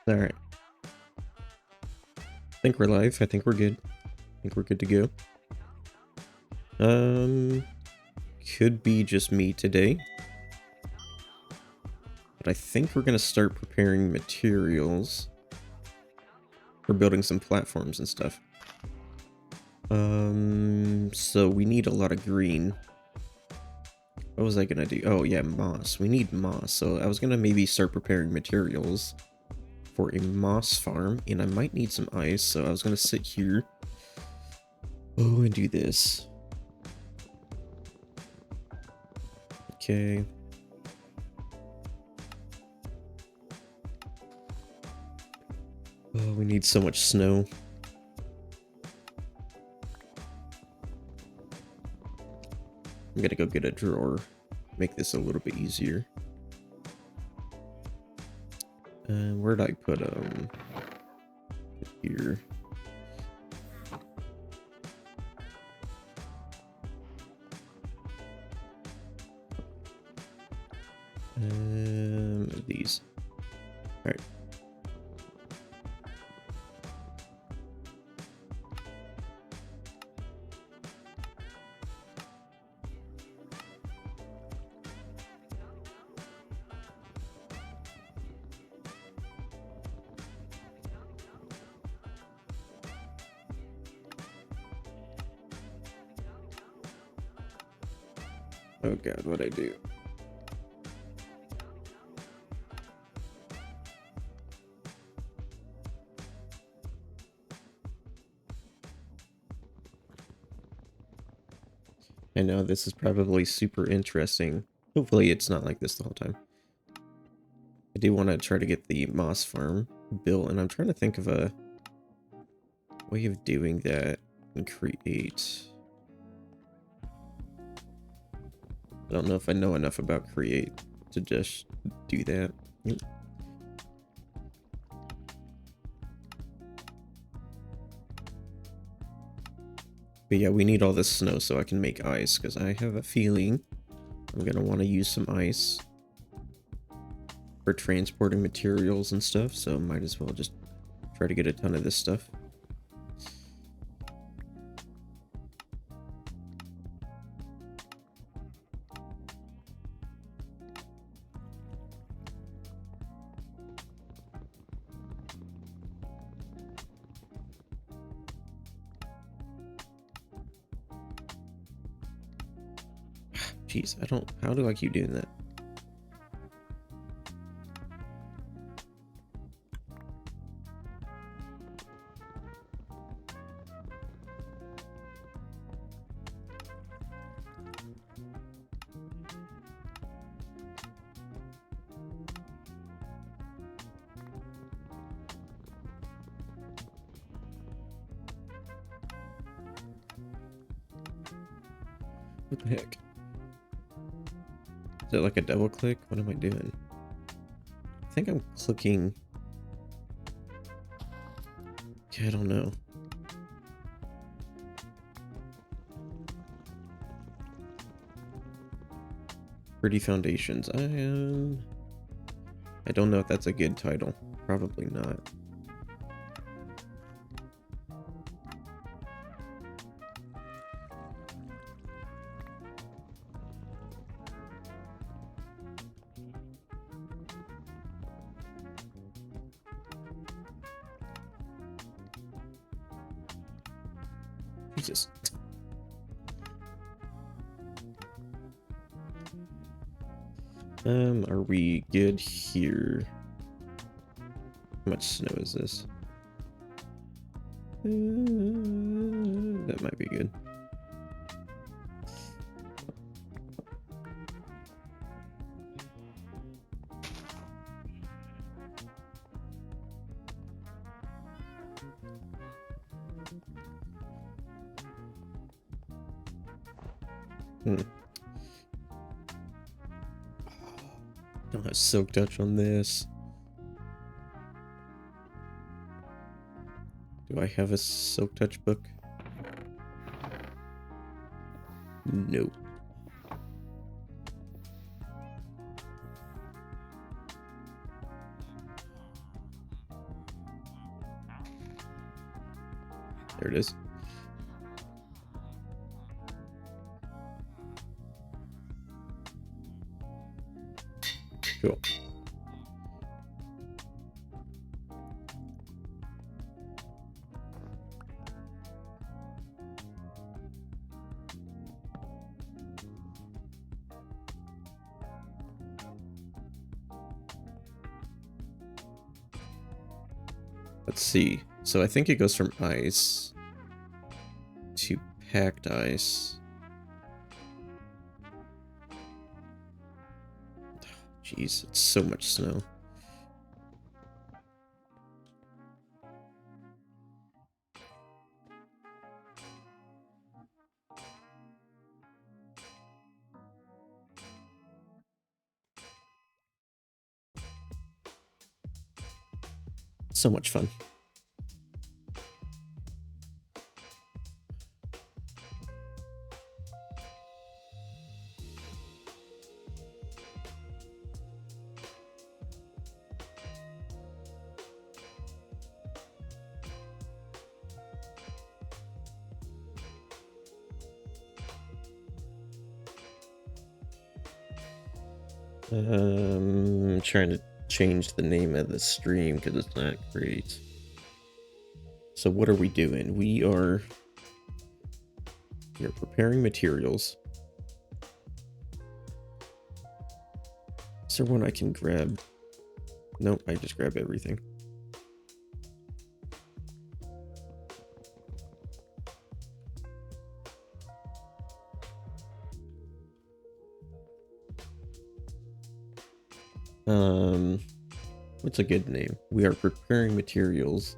Alright. I think we're live. I think we're good. I think we're good to go. Could be just me today. But I think we're gonna start preparing materials for building some platforms and stuff. So we need a lot of green. What was I gonna do? Oh yeah, moss. We need moss. So I was gonna maybe start preparing materials for a moss farm, and I might need some ice, so I was gonna sit here. Oh, and do this. Okay. Oh, we need so much snow. I'm gonna go get a drawer. Make this a little bit easier. Where'd I put here? These. All right. Oh god, what'd I do? I know this is probably super interesting. Hopefully it's not like this the whole time. I do want to try to get the moss farm built, and I'm trying to think of a way of doing that and create. I don't know if I know enough about create to just do that. But yeah, we need all this snow so I can make ice, because I have a feeling I'm going to want to use some ice for transporting materials and stuff, so might as well just try to get a ton of this stuff. Jeez, how do I keep doing that? What the heck? Is it like a double click? What am I doing? I think I'm clicking. Okay, I don't know. Pretty Foundations. I don't know if that's a good title. Probably not. Jesus. Are we good here? How much snow is this? That might be good. Don't have silk touch on this. Do I have a silk touch book? Nope. There it is. Cool. Let's see. So I think it goes from ice to packed ice. Jeez, it's so much snow. So much fun. I'm trying to change the name of the stream because it's not great. So what are we doing? We are preparing materials. Is there one I can grab? Nope, I just grab everything. What's a good name? We are preparing materials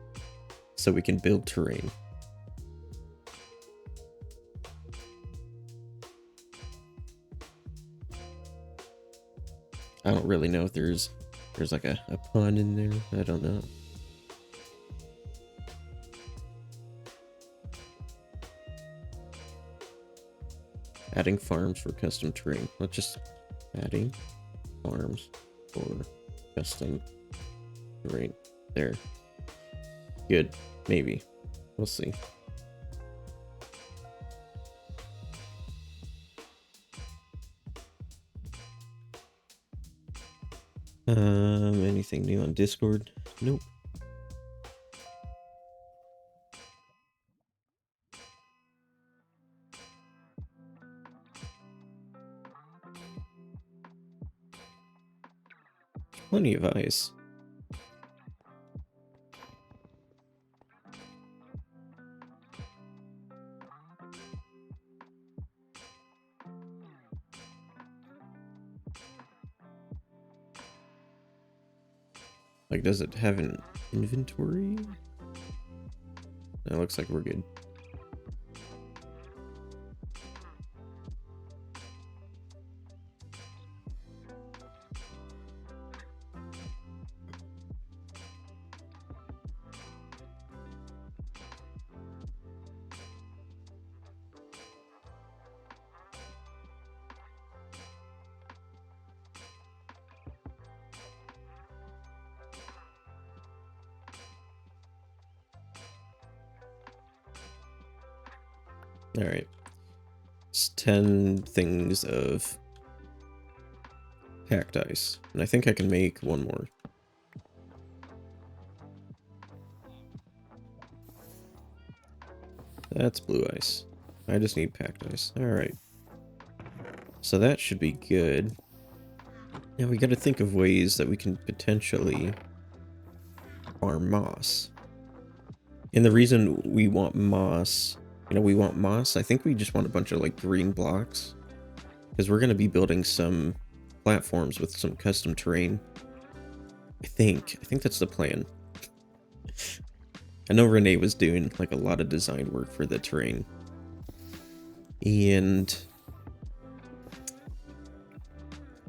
so we can build terrain. I don't really know if there's like a pun in there. I don't know. Adding farms for custom terrain. Let's just adding farms for custom terrain. There. Good. Maybe. We'll see. Anything new on Discord? Nope. Plenty of ice. Like, does it have an inventory? That looks like we're good. All right. It's 10 things of packed ice. And I think I can make one more. That's blue ice. I just need packed ice. All right. So that should be good. Now we got to think of ways that we can potentially farm moss. And the reason we want moss, I think we just want a bunch of like green blocks. Because we're going to be building some platforms with some custom terrain. I think that's the plan. I know Renee was doing like a lot of design work for the terrain. And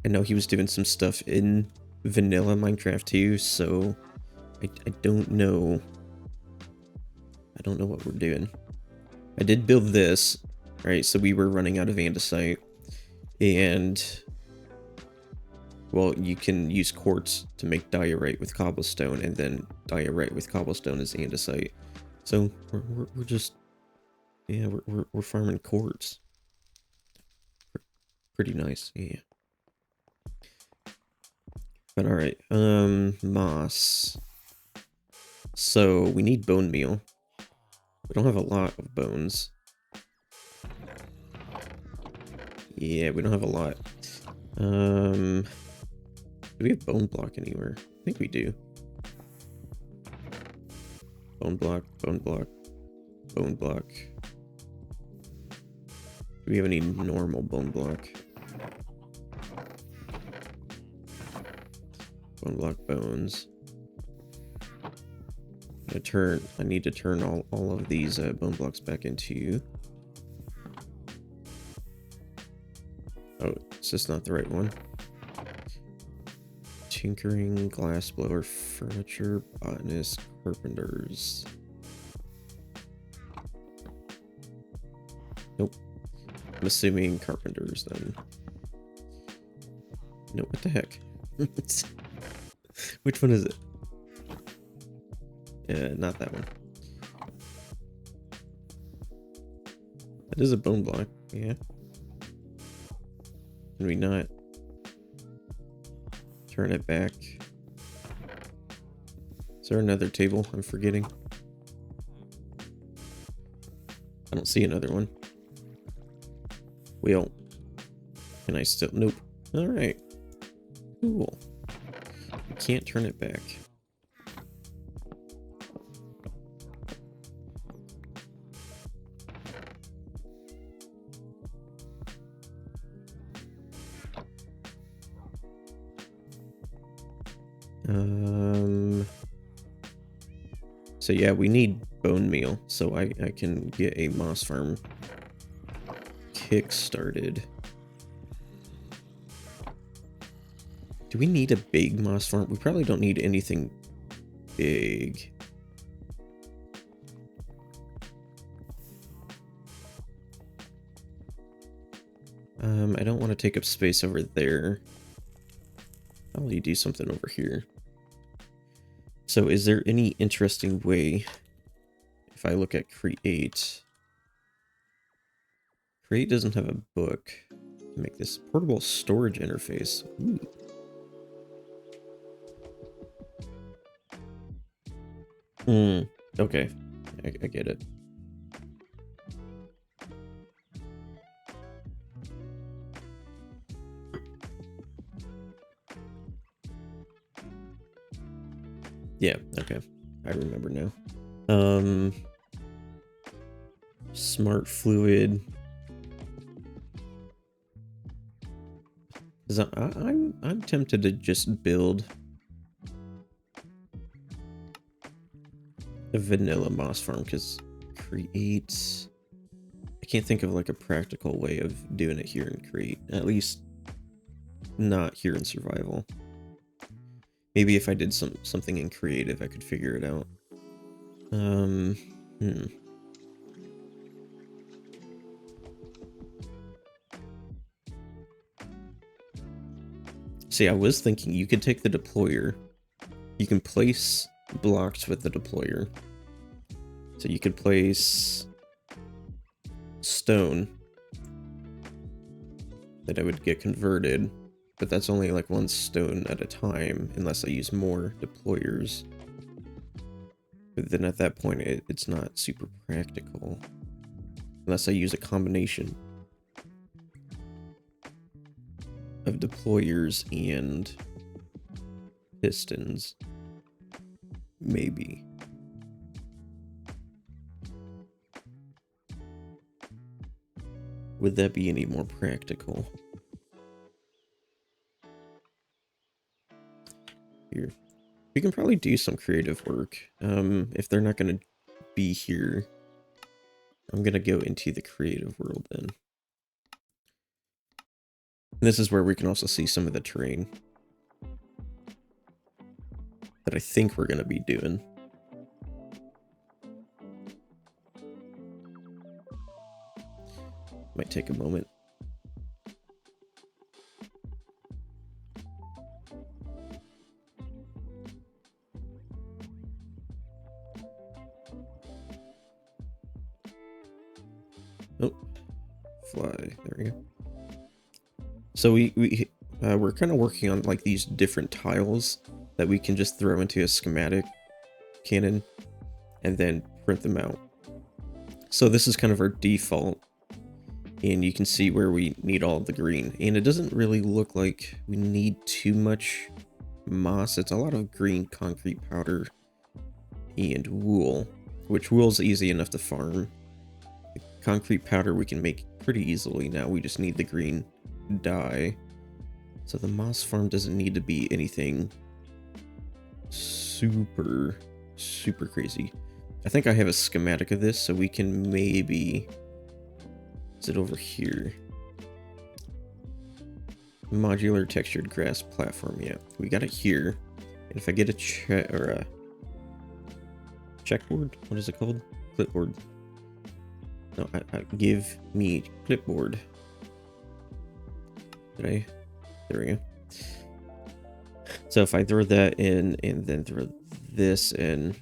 I know he was doing some stuff in vanilla Minecraft too, so I don't know. I don't know what we're doing. I did build this, right? So we were running out of andesite, and well, you can use quartz to make diorite with cobblestone, and then diorite with cobblestone is andesite. So we're just, yeah, we're farming quartz. Pretty nice, yeah. But all right, moss. So we need bone meal. We don't have a lot of bones. Yeah, we don't have a lot. Do we have bone block anywhere? I think we do. Bone block, bone block, bone block. Do we have any normal bone block? Bone block bones. I need to turn all of these bone blocks back into. Oh, it's just not the right one. Tinkering, glassblower, furniture, botanist, carpenters. Nope. I'm assuming carpenters then. No, what the heck? Which one is it? Not that one. That is a bone block, yeah. Can we not turn it back? Is there another table I'm forgetting? I don't see another one. Well, can I still? Nope. Alright. Cool. We can't turn it back. So yeah, we need bone meal, so I can get a moss farm kick-started. Do we need a big moss farm? We probably don't need anything big. I don't want to take up space over there. I'll let you do something over here. So is there any interesting way, if I look at create doesn't have a book. Make this portable storage interface. Ooh. Okay, I get it. Yeah, okay. I remember now. Smart fluid. I'm tempted to just build a vanilla moss farm, because create, I can't think of like a practical way of doing it here in create, at least not here in survival. Maybe if I did something in creative I could figure it out. See, I was thinking you could take the deployer, you can place blocks with the deployer. So you could place stone that I would get converted, but that's only like one stone at a time unless I use more deployers. But then at that point it's not super practical unless I use a combination of deployers and pistons. Maybe. Would that be any more practical? Here. We can probably do some creative work. If they're not going to be here, I'm going to go into the creative world then. And this is where we can also see some of the terrain that I think we're going to be doing. Might take a moment. Oh, fly. There we go. So we're kind of working on like these different tiles that we can just throw into a schematic cannon and then print them out. So this is kind of our default, and you can see where we need all the green, and it doesn't really look like we need too much moss. It's a lot of green concrete powder and wool, which wool's easy enough to farm. Concrete powder we can make pretty easily now. We just need the green dye. So the moss farm doesn't need to be anything super crazy. I think I have a schematic of this, so we can maybe... Is it over here? Modular textured grass platform. Yeah, we got it here. And if I get a checkboard, what is it called? Clipboard. No, give me clipboard. There we go. So if I throw that in and then throw this in,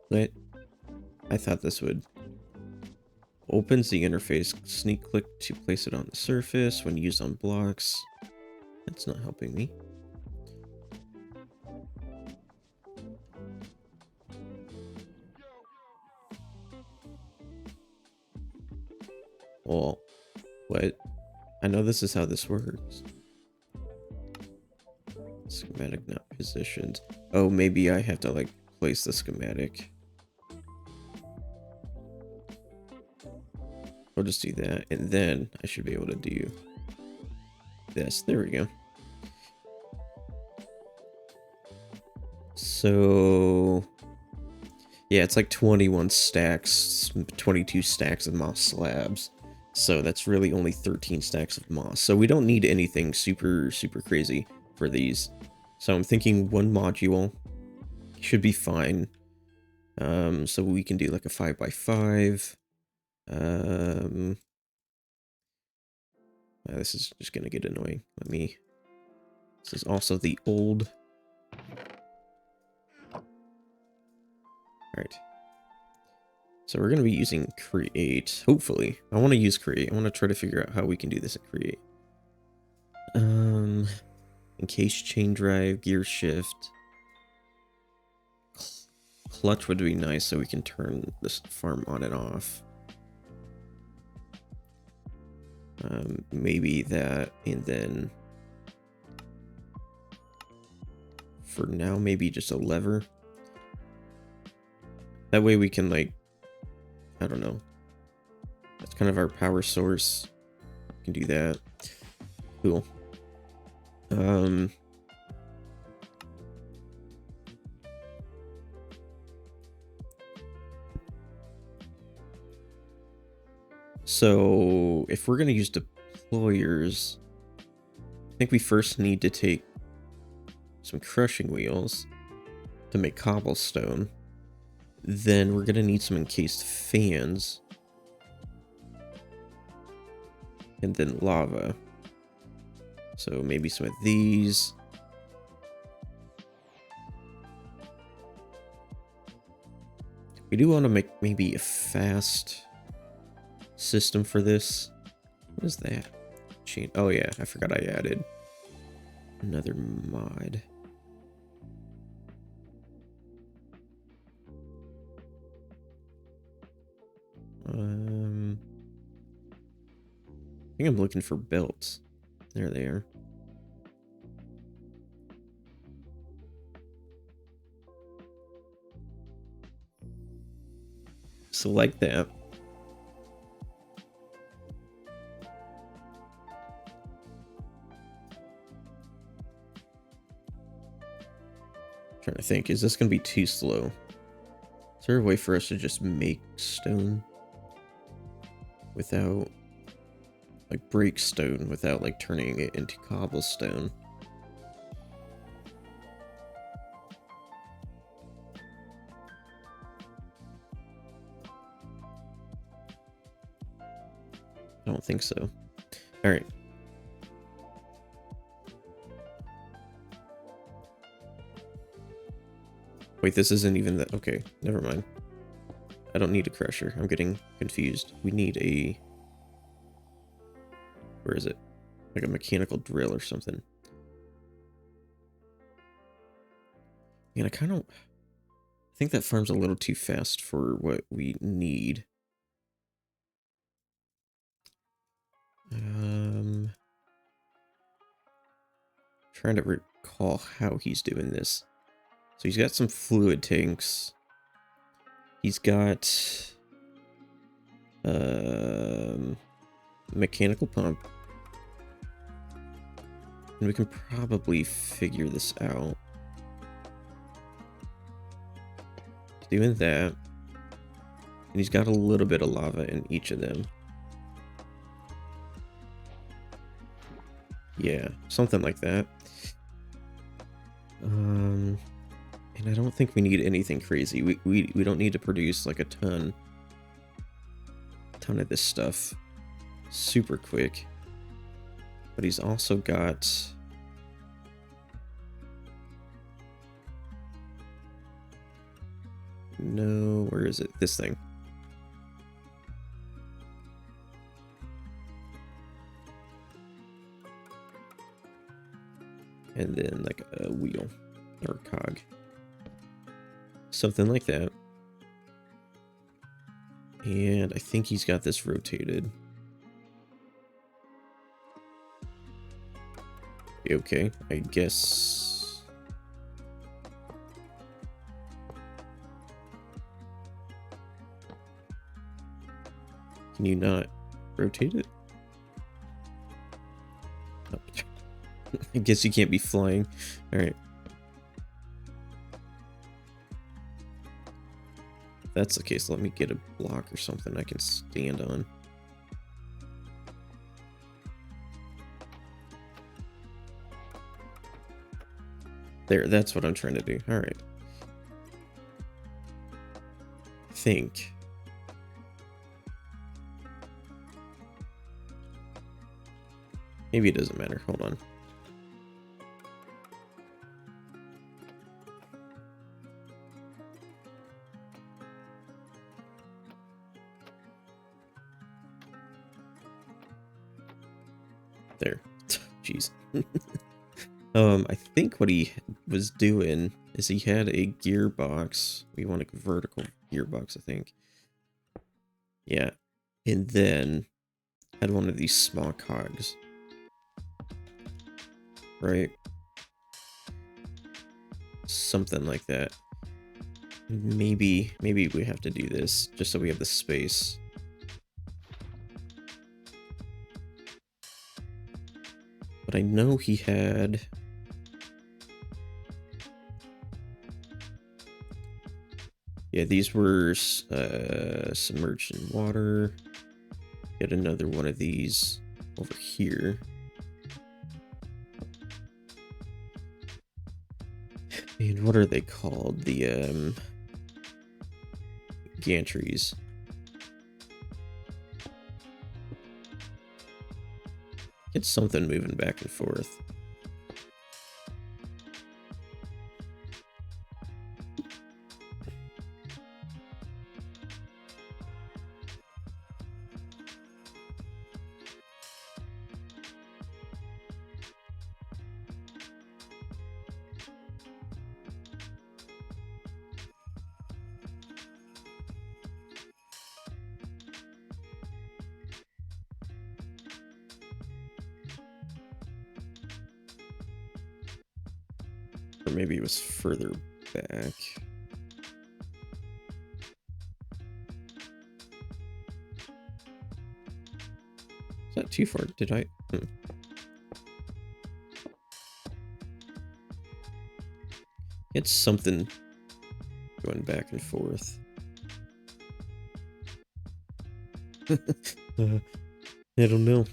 but I thought this would opens the interface. Sneak click to place it on the surface when used on blocks. That's not helping me. Well, what? I know this is how this works. Schematic not positioned. Oh, maybe I have to like place the schematic. I'll just do that, and then I should be able to do this. There we go. So yeah, it's like 21 stacks, 22 stacks of moss slabs. So that's really only 13 stacks of moss. So we don't need anything super crazy for these. So I'm thinking one module should be fine. So we can do like a 5x5. This is just gonna get annoying. This is also the old. Alright. So we're gonna be using create, hopefully. I want to use create. I want to try to figure out how we can do this in create. Encase chain drive, gear shift. Clutch would be nice so we can turn this farm on and off. Maybe that, and then for now, maybe just a lever. That way we can, like, I don't know. That's kind of our power source. We can do that. Cool. So if we're going to use deployers, I think we first need to take some crushing wheels to make cobblestone. Then we're going to need some encased fans. And then lava. So maybe some of these. We do want to make maybe a fast system for this. What is that? Chain. Oh yeah, I forgot I added another mod. I think I'm looking for belts. There they are. Select that. Trying to think, is this going to be too slow? Is there a way for us to just make stone without, like, break stone without, like, turning it into cobblestone? I don't think so. All right. Wait, this isn't even that. Okay, never mind. I don't need a crusher. I'm getting confused. We need a... Where is it? Like a mechanical drill or something. And I kind of... I think that farm's a little too fast for what we need. Trying to recall how he's doing this. So he's got some fluid tanks. He's got mechanical pump. And we can probably figure this out. He's doing that. And he's got a little bit of lava in each of them. Yeah, something like that. And I don't think we need anything crazy. We don't need to produce like a ton of this stuff super quick. But he's also got no, where is it? This thing. And then like a wheel or cog. Something like that. And I think he's got this rotated. Okay, I guess. Can you not rotate it? Oh. I guess you can't be flying. Alright. If that's the case, let me get a block or something I can stand on. There, that's what I'm trying to do. Alright. I think. Maybe it doesn't matter. Hold on. There. Jeez. I think what he was doing is he had a gearbox. We want a vertical gearbox, I think. Yeah. And then had one of these small cogs. Right? Something like that. Maybe we have to do this just so we have the space. But I know he had... Yeah, these were submerged in water. Get another one of these over here. And what are they called? The gantries. Get something moving back and forth. Or maybe it was further back. Is that too far? Did I? It's something going back and forth. I don't know.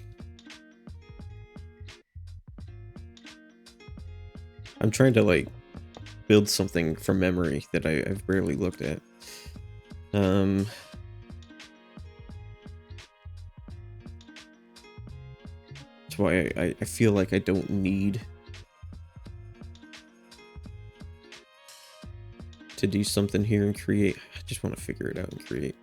I'm trying to like build something from memory that I've barely looked at. That's why I feel like I don't need to do something here and create. I just want to figure it out and create.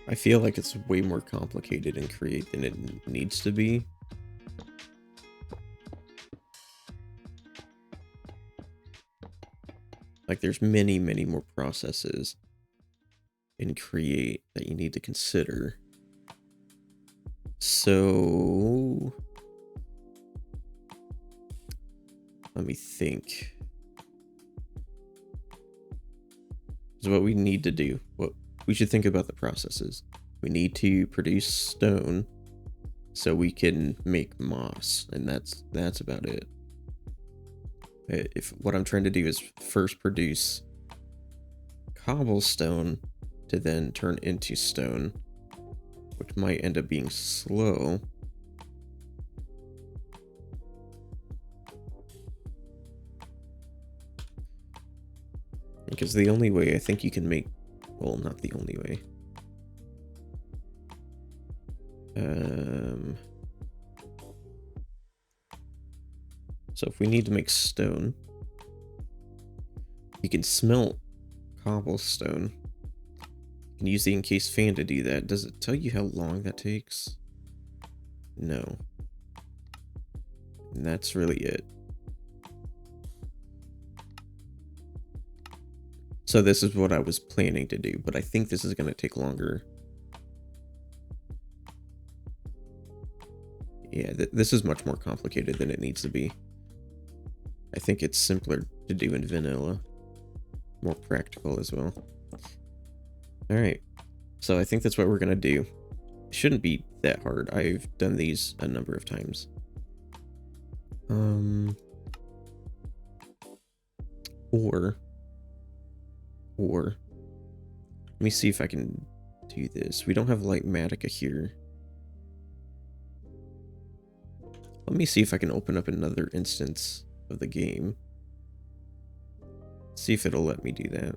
I feel like it's way more complicated in create than it needs to be. Like there's many, many more processes in create that you need to consider. So let me think. So what we need to do, what we should think about the processes. We need to produce stone so we can make moss, and that's about it. If what I'm trying to do is first produce cobblestone to then turn into stone, which might end up being slow. Because the only way I think you can make, well, not the only way. So if we need to make stone, you can smelt cobblestone. You can use the encased fan to do that. Does it tell you how long that takes? No. And that's really it. So this is what I was planning to do, but I think this is going to take longer. Yeah, this is much more complicated than it needs to be. I think it's simpler to do in vanilla. More practical as well. Alright, so I think that's what we're going to do. It shouldn't be that hard. I've done these a number of times. Or let me see if I can do this. We don't have Lightmatica here. Let me see if I can open up another instance of the game. See if it'll let me do that.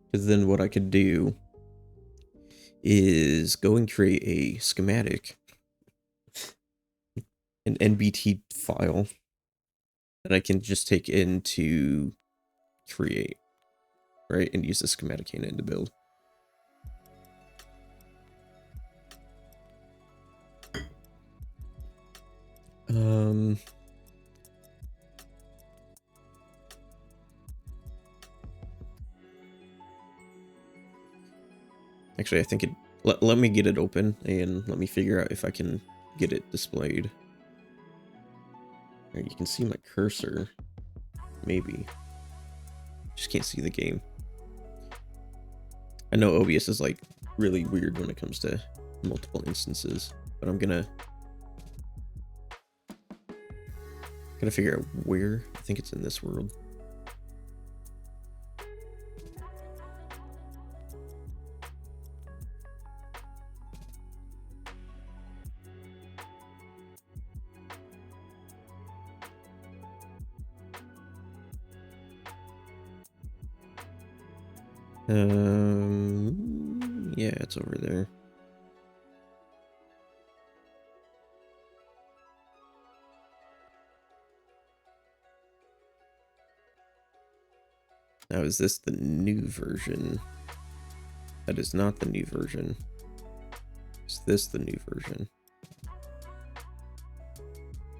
Because then what I could do is go and create a schematic, an NBT file that I can just take into create, right? And use the schematic cannon to build. Actually, I think it... Let me get it open, and let me figure out if I can get it displayed. There, you can see my cursor. Maybe. Just can't see the game. I know OBS is, like, really weird when it comes to multiple instances, but I'm gonna figure out where. I think it's in this world. Yeah, it's over there. Now, is this the new version? That is not the new version. Is this the new version?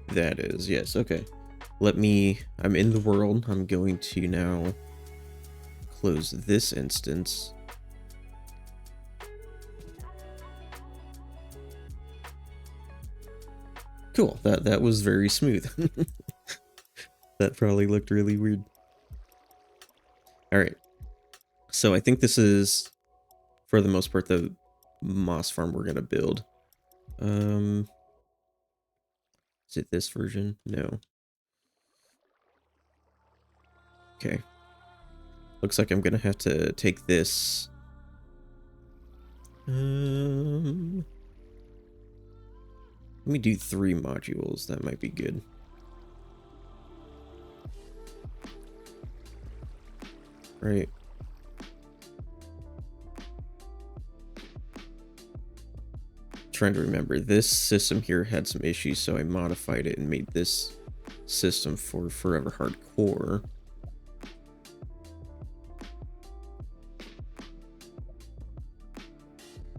That is, yes, okay. I'm in the world. I'm going to now close this instance. Cool, that was very smooth. That probably looked really weird. Alright, so I think this is, for the most part, the moss farm we're gonna build. Is it this version? No. Okay. Looks like I'm gonna have to take this. Let me do 3 modules. That might be good. Right. trying to remember. This system here had some issues, so I modified it and made this system for Forever Hardcore.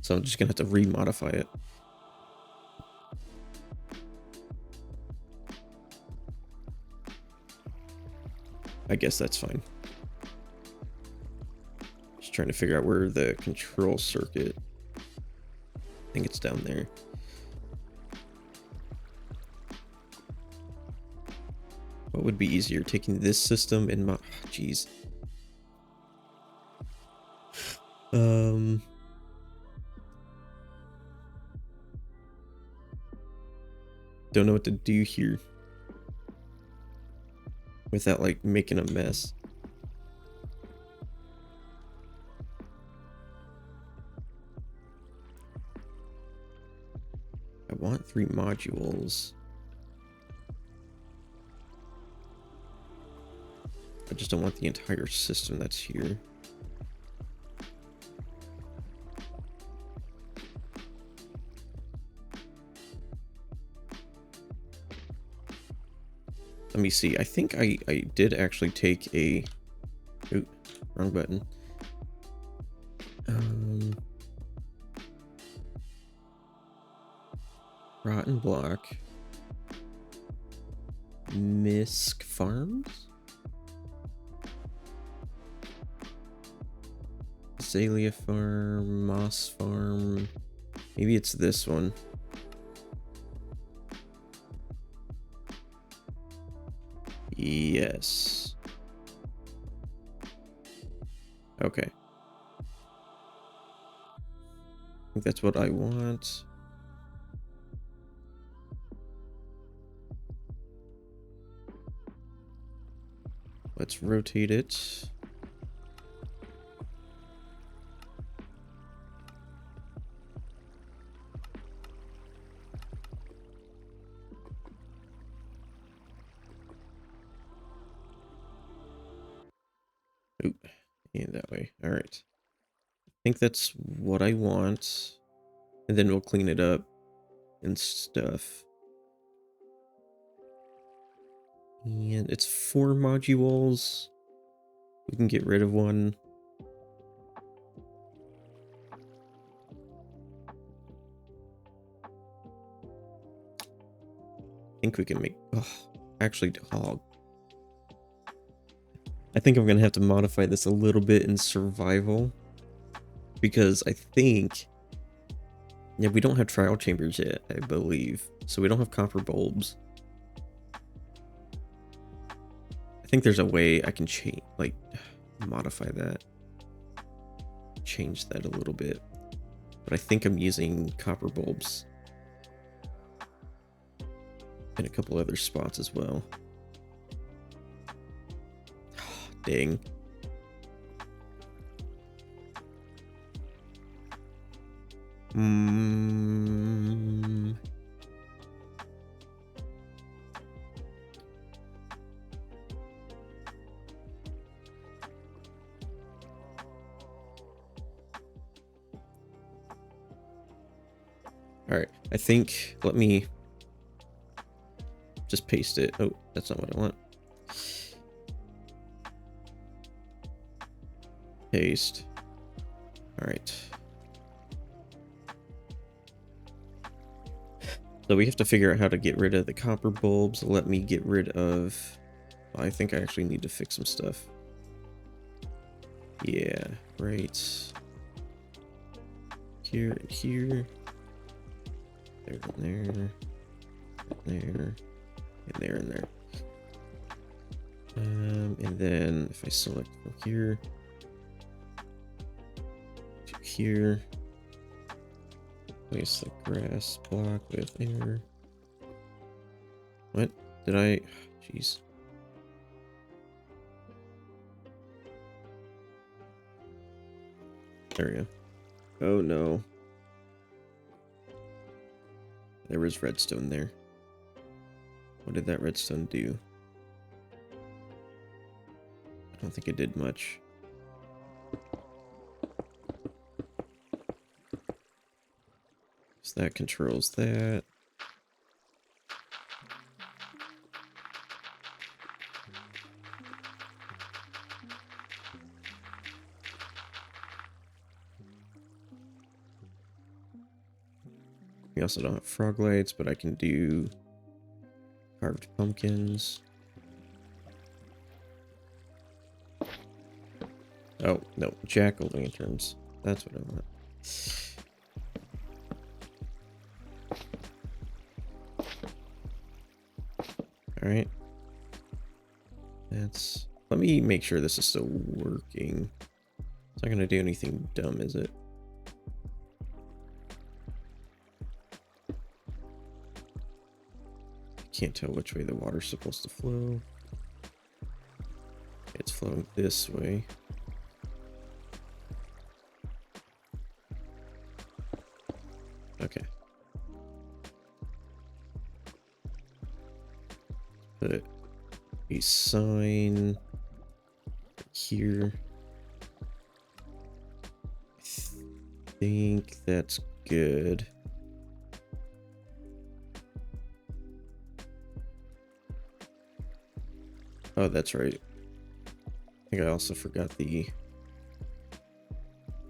So I'm just gonna have to remodify it. I guess that's fine. Just trying to figure out where the control circuit. I think it's down there. What would be easier, taking this system and my... Jeez. Don't know what to do here without like making a mess. I want 3 modules. I just don't want the entire system that's here. Let me see. I think I did actually take a... Ooh, wrong button. Rotten Block. Misk Farms? Azalea Farm, Moss Farm. Maybe it's this one. Yes. Okay. I think that's what I want. Let's rotate it. Oop, and that way. All right. I think that's what I want. And then we'll clean it up and stuff. And it's 4 modules. We can get rid of one. I think we can make... Oh, actually, oh. I think I'm going to have to modify this a little bit in survival. Because I think... Yeah, we don't have trial chambers yet, I believe. So we don't have copper bulbs. I think there's a way I can change, like, modify that. Change that a little bit. But I think I'm using copper bulbs. In a couple other spots as well. Dang. Alright, I think, let me just paste it. Oh, that's not what I want. Paste. Alright. So we have to figure out how to get rid of the copper bulbs. Let me get rid of... I think I actually need to fix some stuff. Yeah, right. Here and here. There and there. There. And there and there. And then if I select from here to here, place the grass block with air. What did I? Jeez. There we go. Oh no. There was redstone there. What did that redstone do? I don't think it did much. Is that controls that. We also don't have frog lights, but I can do carved pumpkins. Oh, no, jack-o'-lanterns. That's what I want. Alright. Let me make sure this is still working. It's not gonna do anything dumb, is it? Can't tell which way the water's supposed to flow. It's flowing this way. Okay. Put a sign here. I think that's good. Oh, that's right. I think I also forgot the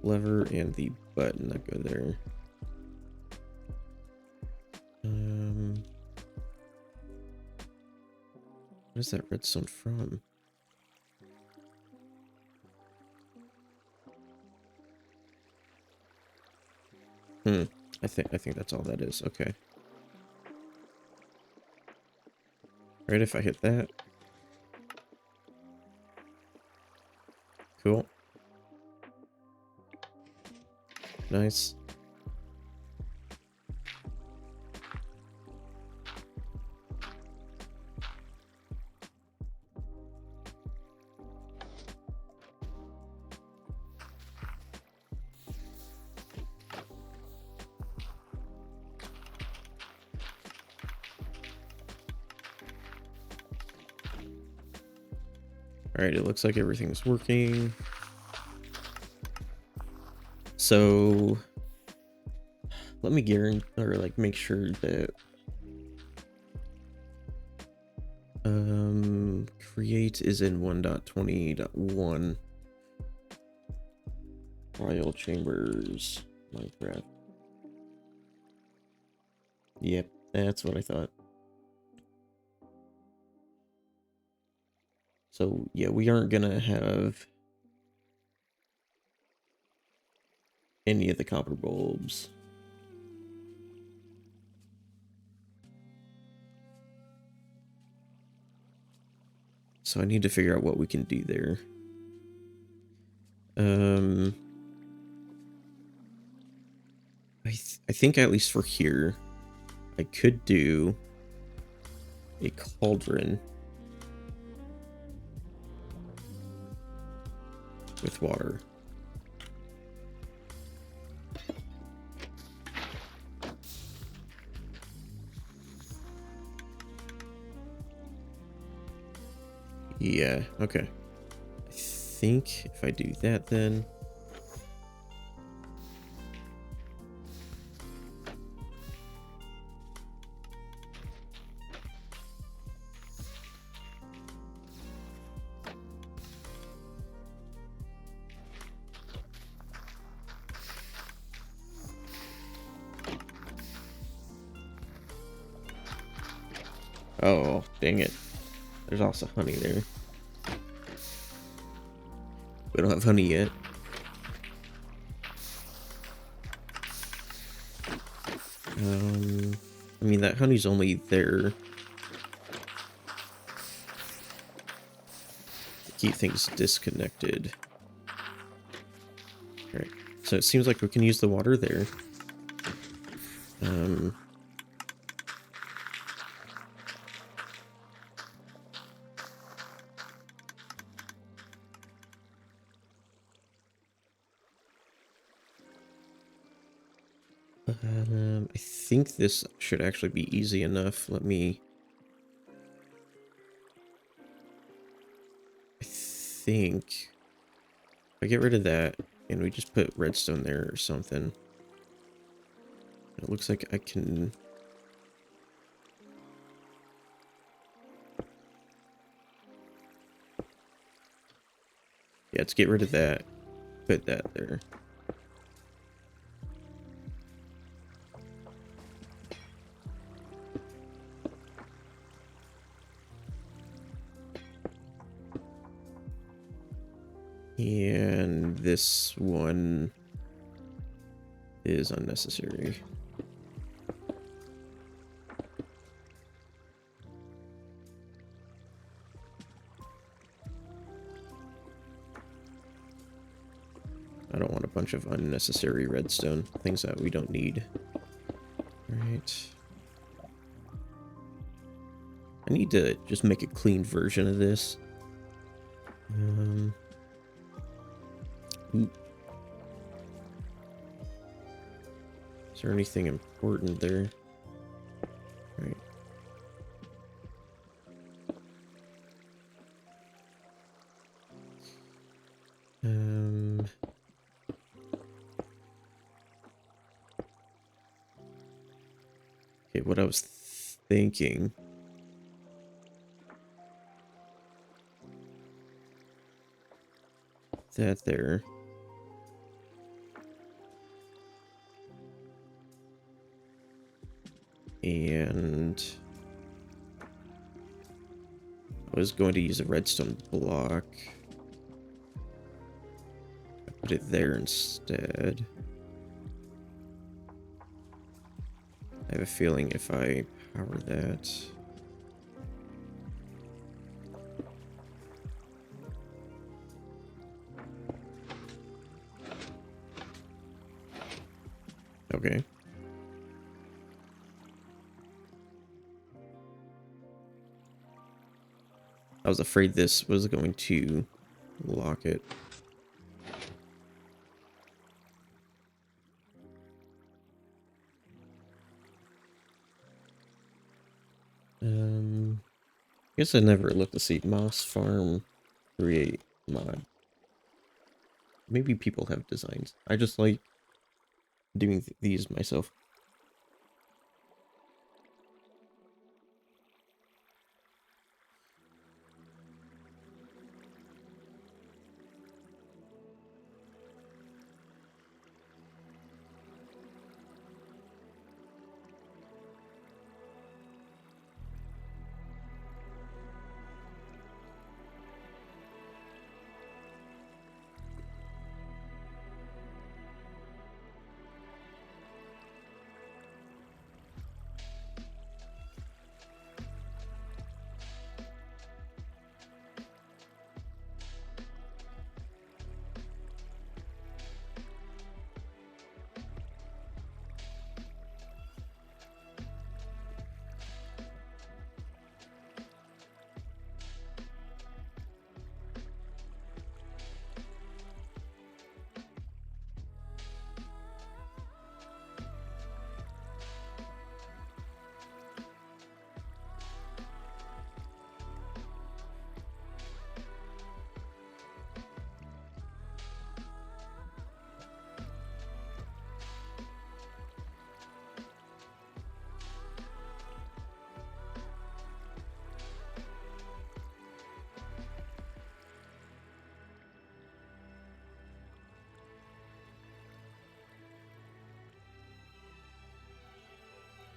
lever and the button that go there. What is that redstone from? I think that's all that is. Okay. Right, if I hit that. Cool. Nice. Alright, it looks like everything's working. So let me guarantee, or like make sure that create is in 1.20.1 trial chambers Minecraft. Yep, that's what I thought. So yeah, we aren't gonna have any of the copper bulbs. So I need to figure out what we can do there. I think at least for here, I could do a cauldron with water. Yeah, okay. I think if I do that then... Oh, dang it. There's also honey there. We don't have honey yet. I mean, that honey's only there to keep things disconnected. Alright, so it seems like we can use the water there. I think this should actually be easy enough. Let me... I think... If I get rid of that, and we just put redstone there or something. It looks like I can... Yeah, let's get rid of that. Put that there. And this one is unnecessary. I don't want a bunch of unnecessary redstone, things that we don't need. Alright. I need to just make a clean version of this. Ooh. Is there anything important there? Right. Okay, what I was thinking. That there. And I was going to use a redstone block. I put it there instead. I have a feeling if I power that... Okay. I was afraid this was going to lock it. Guess I never looked to see Moss Farm create mod. Maybe people have designs. I just like doing these myself.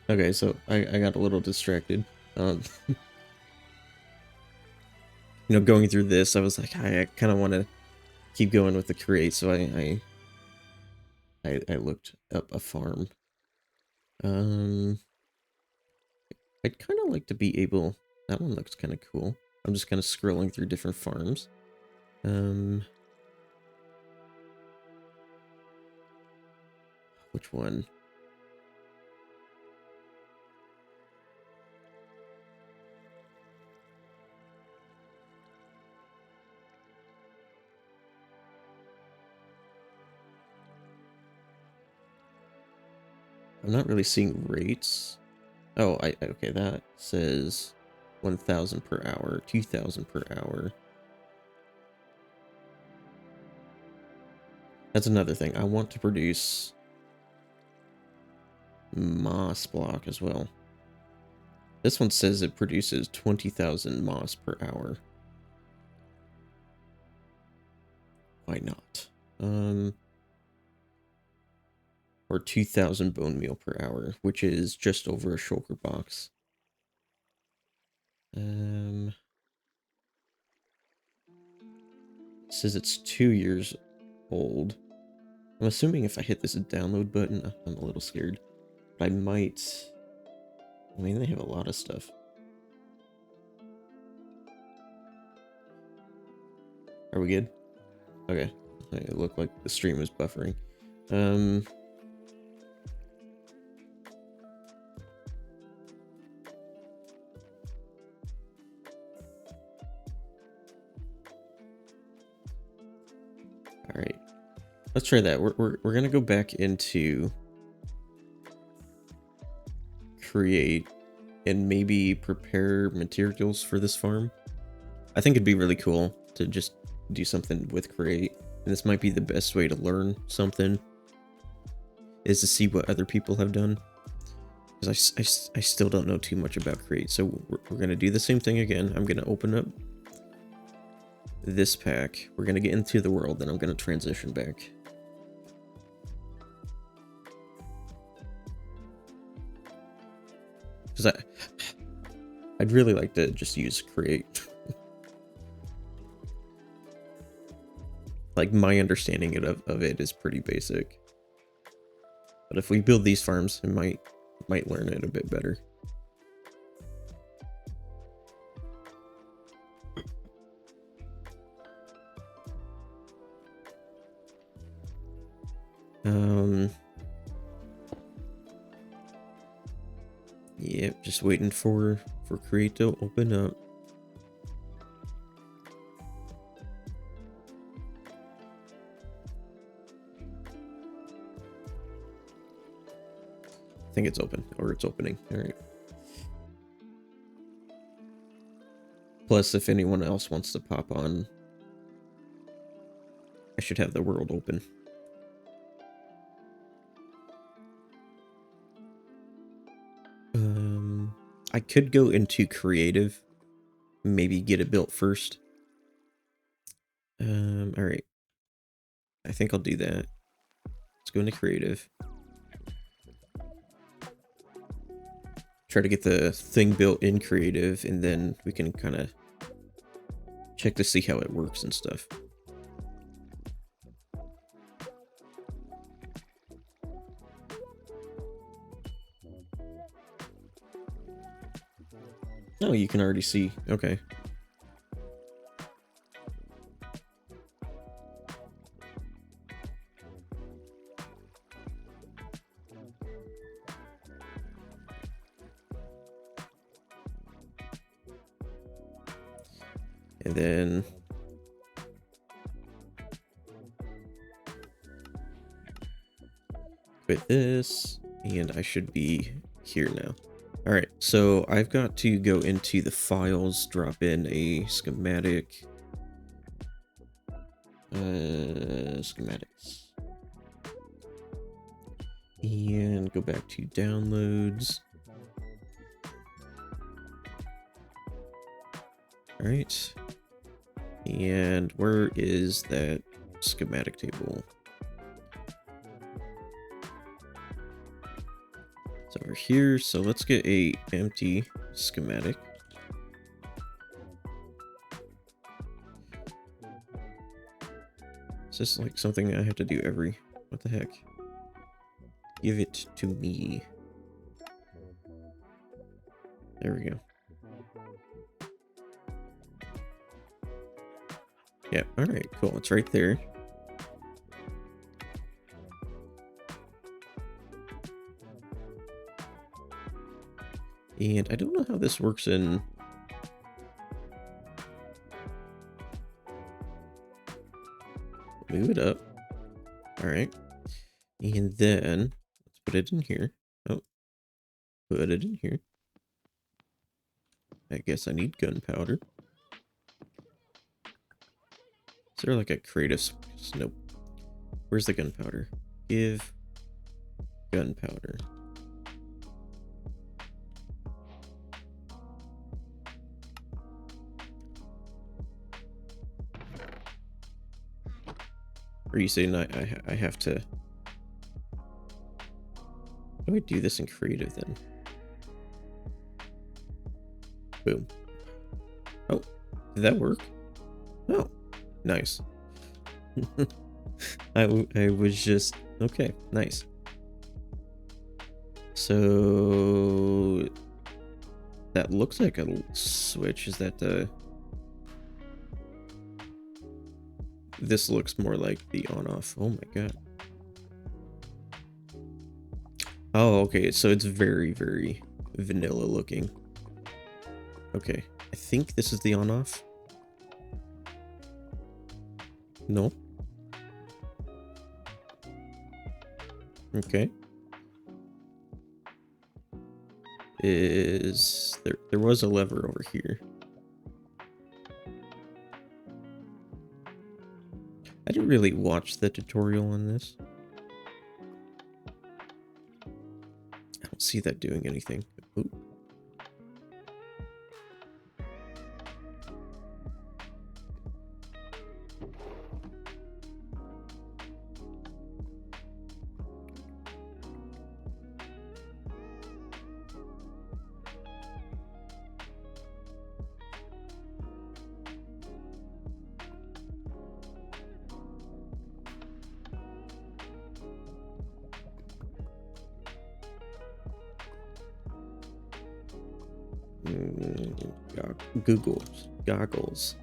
Okay, so I got a little distracted. Um, going through this, I was like, I kind of want to keep going with the create, so I looked up a farm. I'd kind of like to be able... That one looks kind of cool. I'm just kind of scrolling through different farms. Which one? I'm not really seeing rates. Oh, okay, that says 1,000 per hour, 2,000 per hour. That's another thing. I want to produce moss block as well. This one says it produces 20,000 moss per hour. Why not? Or 2,000 bone meal per hour, which is just over a shulker box. It says it's 2 years old. I'm assuming if I hit this download button, I'm a little scared. But I might... I mean, they have a lot of stuff. Are we good? Okay. It looked like the stream was buffering. Alright. Let's try that. We're gonna go back into create and maybe prepare materials for this farm. I think it'd be really cool to just do something with create. And this might be the best way to learn something, is to see what other people have done. Because I still don't know too much about create. So we're going to do the same thing again. I'm going to open up this pack. We're going to get into the world, then I'm going to transition back. Because I'd really like to just use create. Like, my understanding of it is pretty basic. But if we build these farms, it might learn it a bit better. Yep, just waiting for create to open up. I think it's open, or it's opening. All right. Plus, if anyone else wants to pop on, I should have the world open. I could go into creative, maybe get it built first. All right. I think I'll do that. Let's go into creative. Try to get the thing built in creative, and then we can kind of check to see how it works and stuff. Oh, you can already see. Okay. And then with this, and I should be here now. All right, so I've got to go into the files, drop in a schematic. Schematics. And go back to downloads. All right. And where is that schematic table? It's over here, so let's get a empty schematic. Is this like something I have to do every... What the heck? Give it to me. There we go. Yeah, alright, cool. It's right there. And I don't know how this works in... Move it up. Alright. And then, let's put it in here. Oh. Put it in here. I guess I need gunpowder. Is there like a creative... Nope. Where's the gunpowder? Give gunpowder. Or are you saying I have to... How do I do this in creative then? Boom. Oh, did that work? Oh, nice. I was just... Okay, nice. So... That looks like a switch. Is that the... This looks more like the on-off. Oh my god. Oh, okay. So it's very, very vanilla looking. Okay. I think this is the on-off. No. Okay. Is there was a lever over here. I didn't really watch the tutorial on this. I don't see that doing anything. Ooh. Goggles.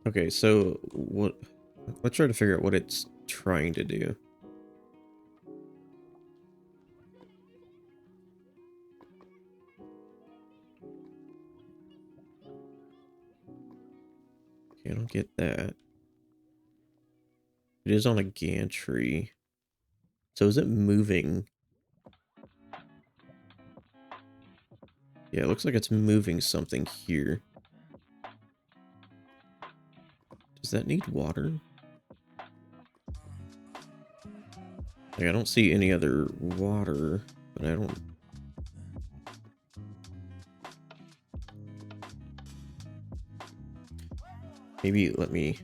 Okay, so what? Let's try to figure out what it's trying to do. Okay, I don't get that. It is on a gantry. So is it moving? Yeah, it looks like it's moving something here. Does that need water? Like, I don't see any other water, but I don't... Maybe let me...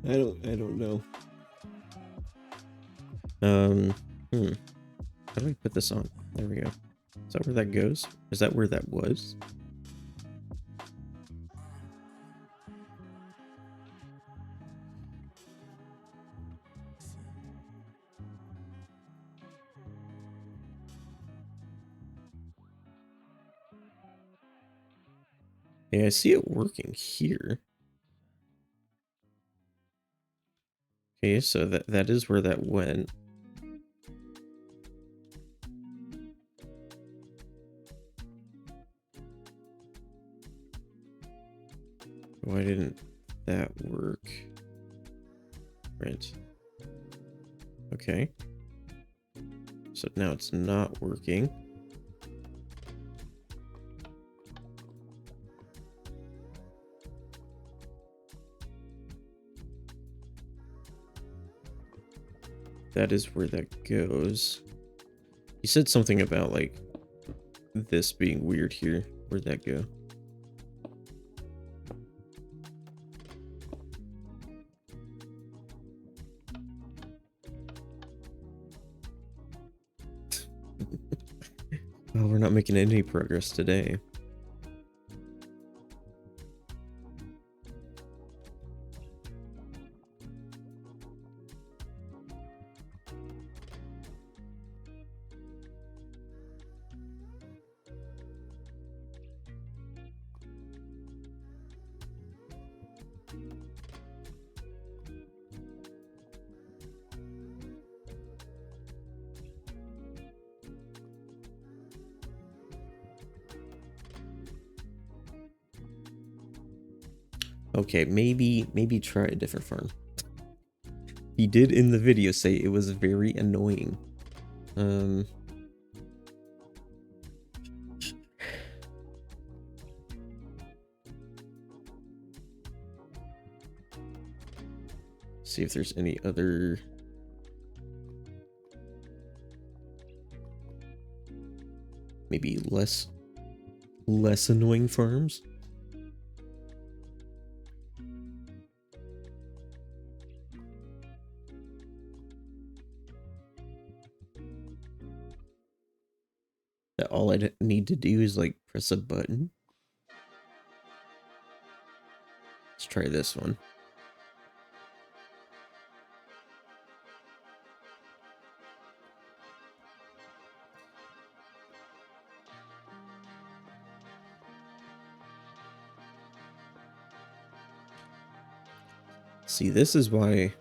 I don't know. How do we put this on? There we go. Is that where that goes? Is that where that was? Yeah, I see it working here. Okay, so that is where that went. Why didn't that work? Right. Okay. So now it's not working. That is where that goes. You said something about, like, this being weird here. Where'd that go? Well, we're not making any progress today. Okay, maybe try a different farm. He did in the video say it was very annoying. See if there's any other... maybe less annoying farms. That all I need to do is, like, press a button. Let's try this one. See, this is why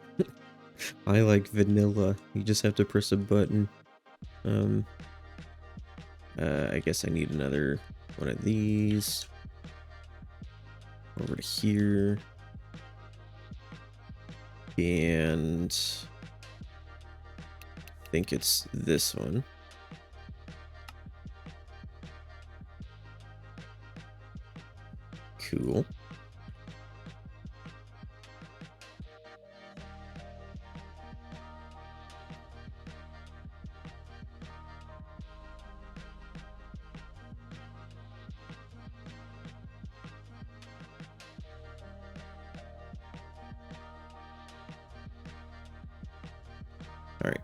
I like vanilla. You just have to press a button. I guess I need another one of these. Over to here. And I think it's this one. Cool. Alright.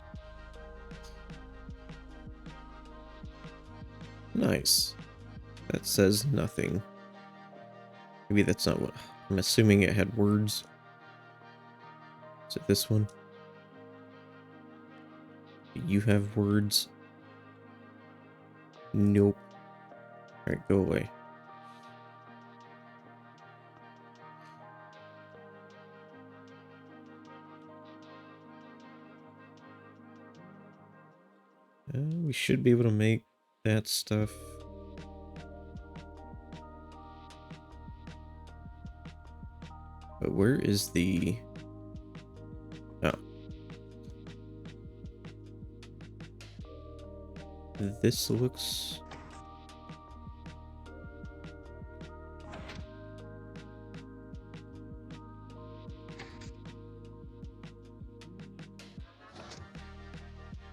Nice. That says nothing. Maybe that's not what... I'm assuming it had words. Is it this one? Do you have words? Nope. Alright, go away. We should be able to make that stuff. But where is the... oh. This looks...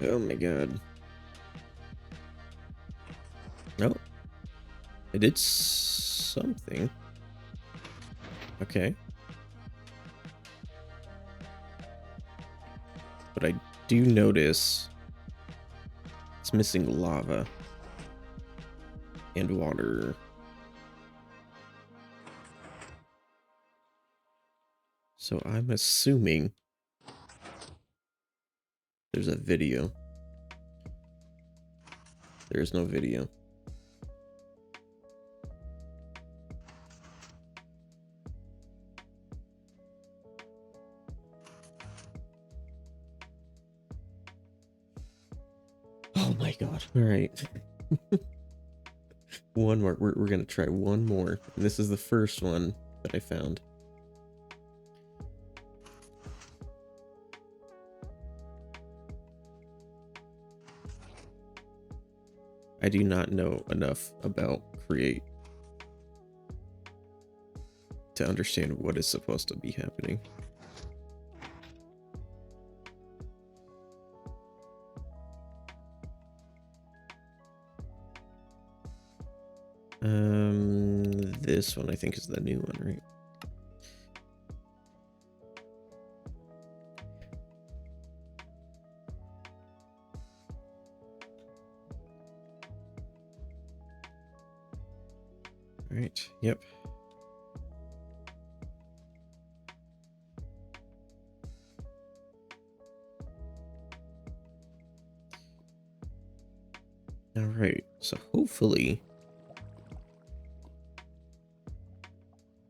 oh my god. Oh. I did something. Okay. But I do notice it's missing lava and water. So I'm assuming there's a video. There's no video. Oh my god. Alright. One more. We're gonna try one more. And this is the first one that I found. I do not know enough about Create to understand what is supposed to be happening. This one I think is the new one, right? Right, yep. All right, so hopefully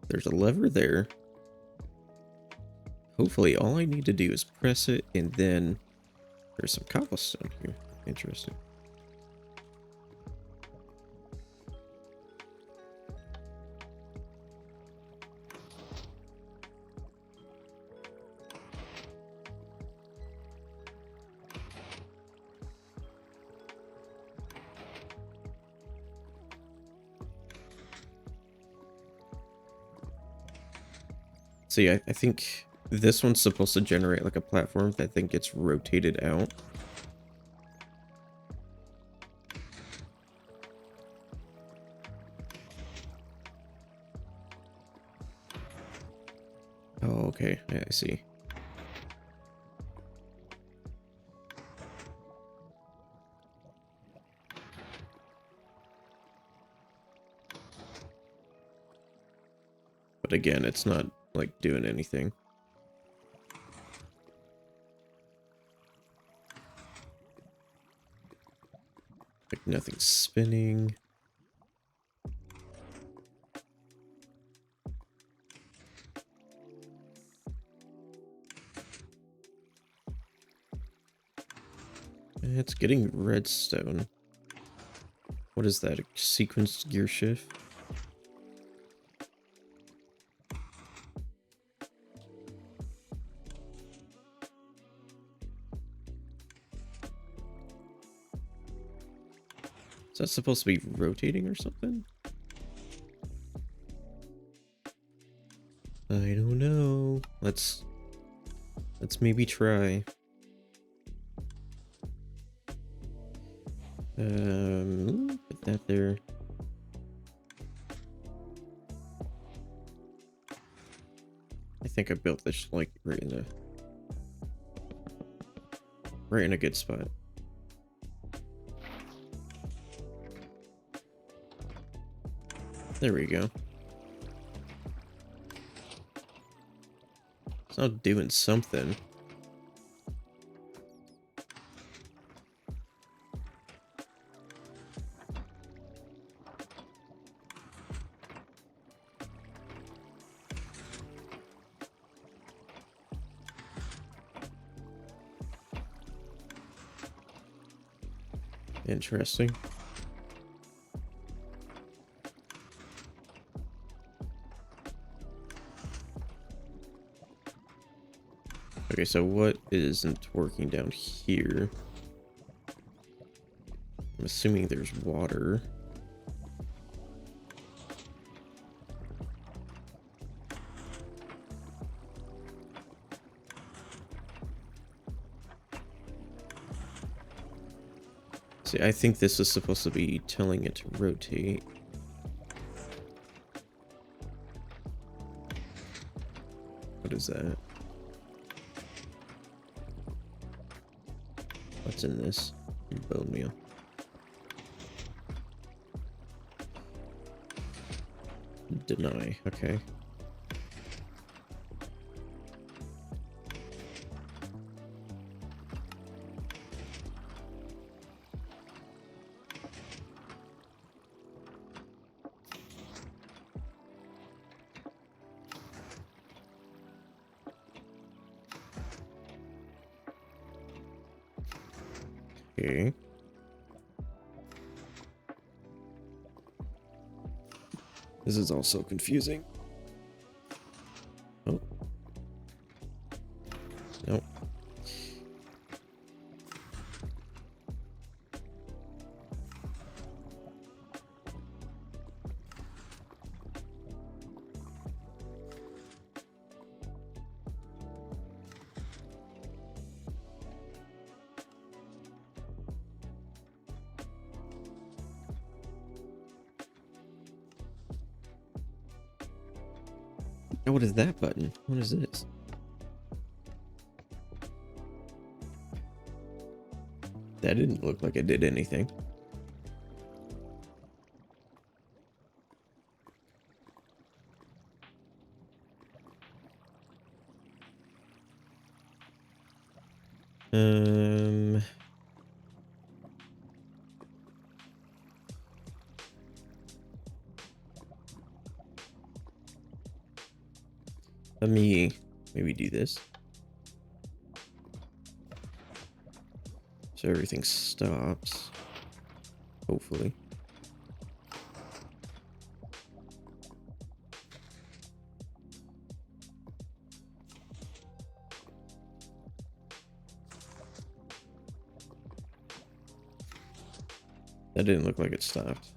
there's a lever there. Hopefully all I need to do is press it, and then there's some cobblestone here. Interesting. See, I think this one's supposed to generate like a platform that then gets rotated out. Oh, okay, yeah, I see. But again, it's not like doing anything. Like nothing's spinning. It's getting redstone. What is that? A sequenced gear shift? Is that supposed to be rotating or something? I don't know. Let's maybe try. Put that there. I think I built this like right in a good spot. There we go. It's not doing something. Interesting. Okay, so what isn't working down here? I'm assuming there's water. See, I think this is supposed to be telling it to rotate. What is that? What's in this? Bone meal. Deny. Okay. Okay. This is also confusing. Oh. Nope. Oh, what is that button? What is this? That didn't look like it did anything. Let me maybe do this. So everything stops. Hopefully. That didn't look like it stopped.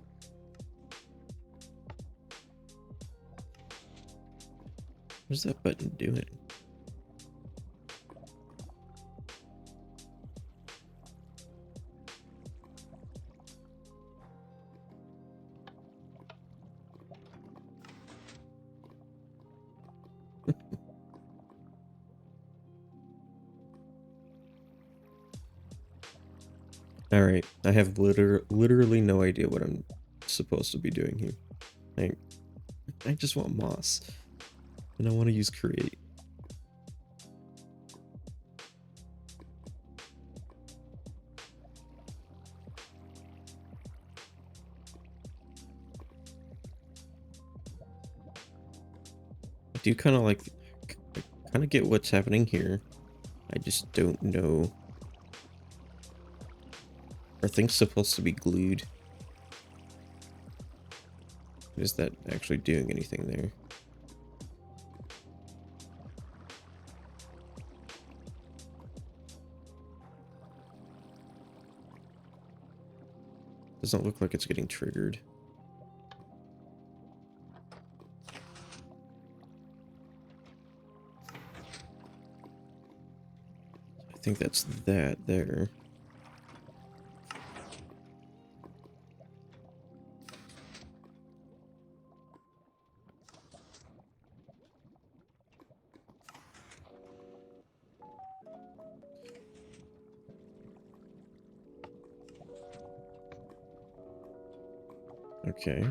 What's that button doing? Alright, I have literally no idea what I'm supposed to be doing here. I just want moss. And I want to use create. I do kind of get what's happening here. I just don't know. Are things supposed to be glued? Is that actually doing anything there? Doesn't look like it's getting triggered. I think that's that there. Okay.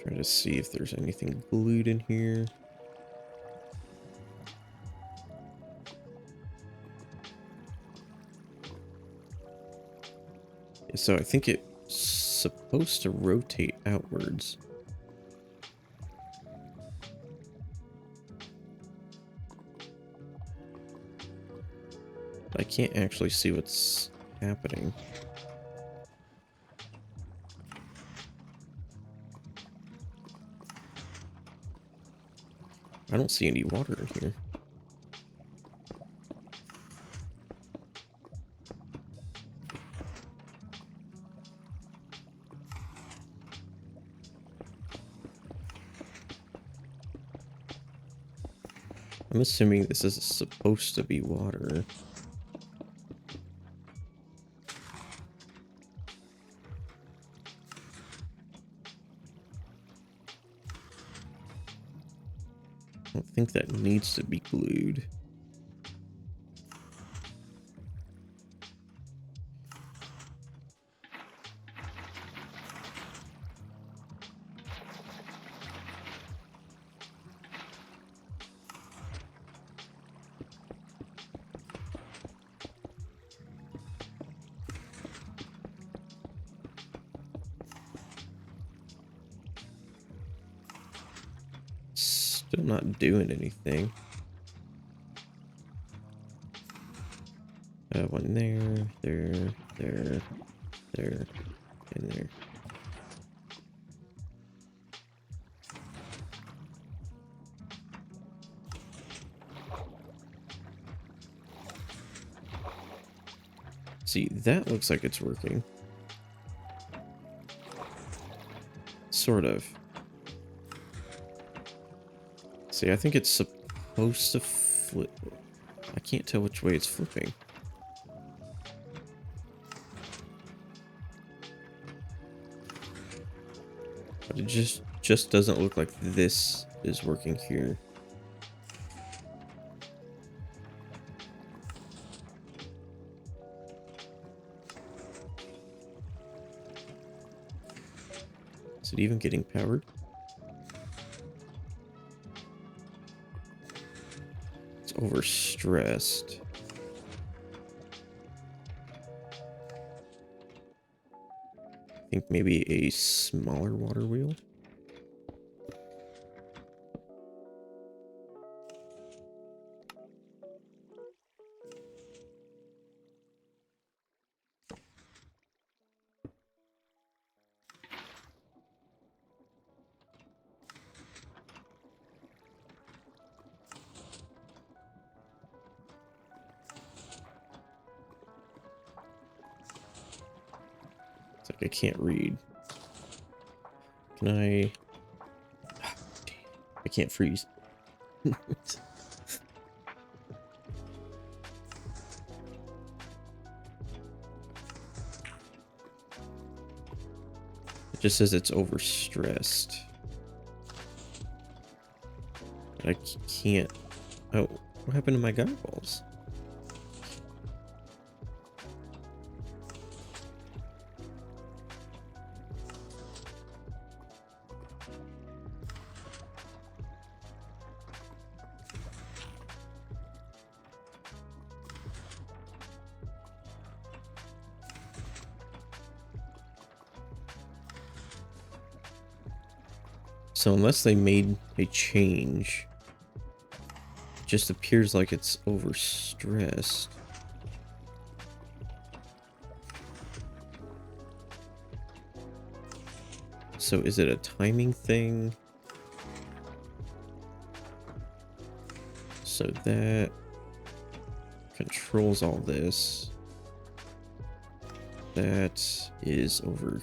Try to see if there's anything glued in here. So I think it's supposed to rotate outwards. I can't actually see what's happening. I don't see any water in here. I'm assuming this is supposed to be water. I don't think that needs to be glued. Still not doing anything. One there, and there. See, that looks like it's working. Sort of. See, I think it's supposed to flip. I can't tell which way it's flipping. But it just doesn't look like this is working here. Is it even getting powered? It's overstressed. I think maybe a smaller water wheel. It's like I can't read. Can I? I can't freeze. It just says it's overstressed. But I can't. Oh, what happened to my guide balls? So unless they made a change, it just appears like it's overstressed. So is it a timing thing? So that controls all this. That is over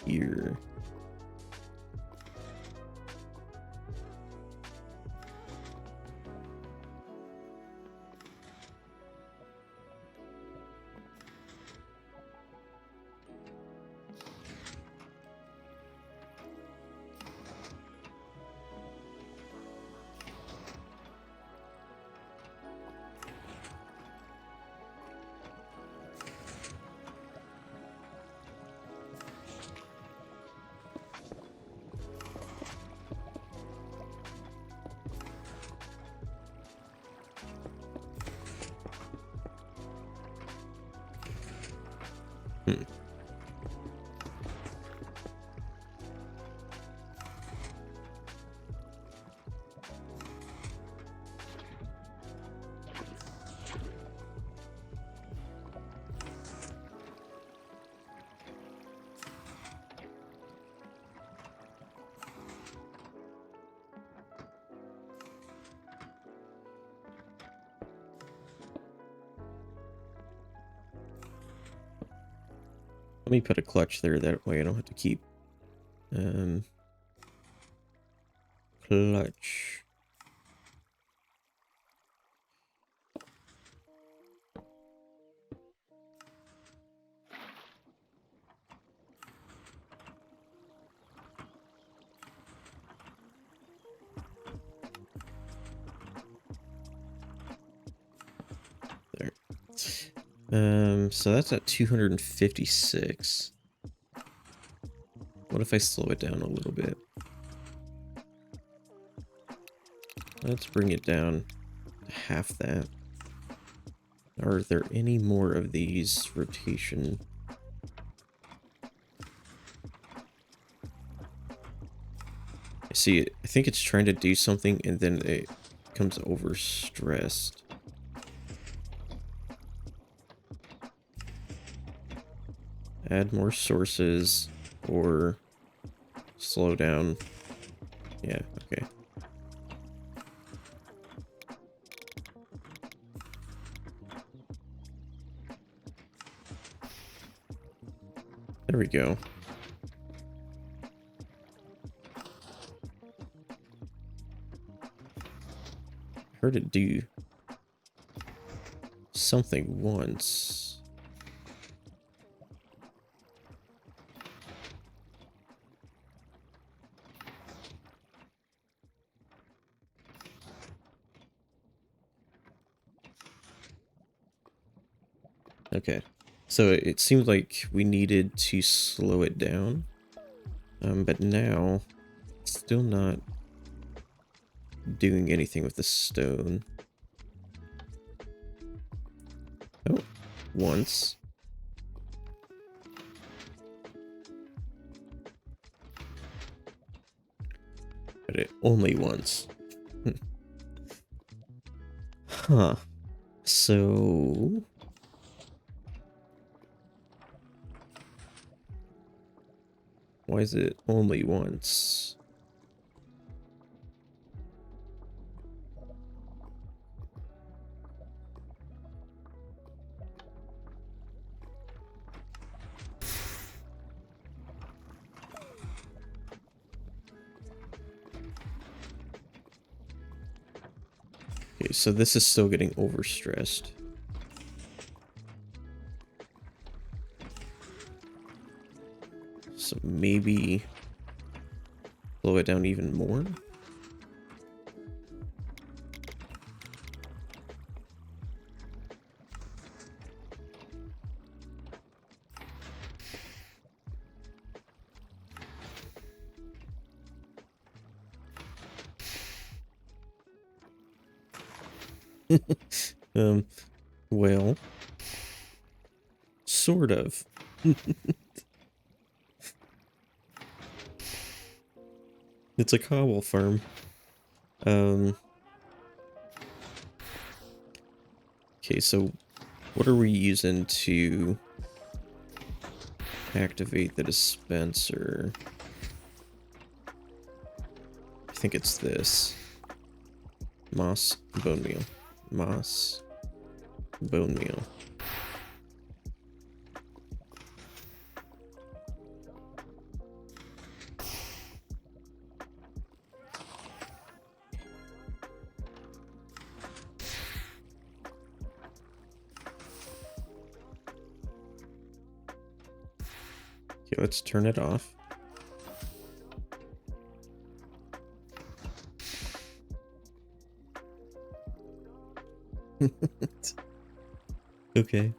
here. Hmm. Let me put a clutch there, that way I don't have to keep clutch. There. So that's at 256. What if I slow it down a little bit? Let's bring it down to half that. Are there any more of these rotation? I see it. I think it's trying to do something and then it becomes overstressed. Add more sources or slow down. Yeah, okay. There we go. I heard it do something once. Okay. So it seemed like we needed to slow it down. But now, still not doing anything with the stone. Oh, once. But it only once. Huh. So... why is it only once? Okay, so this is still getting overstressed. So maybe slow it down even more? Um, well, sort of. It's a cobble farm. Okay, so what are we using to activate the dispenser? I think it's this. Moss, bone meal. Moss, bone meal. Okay, let's turn it off. Okay.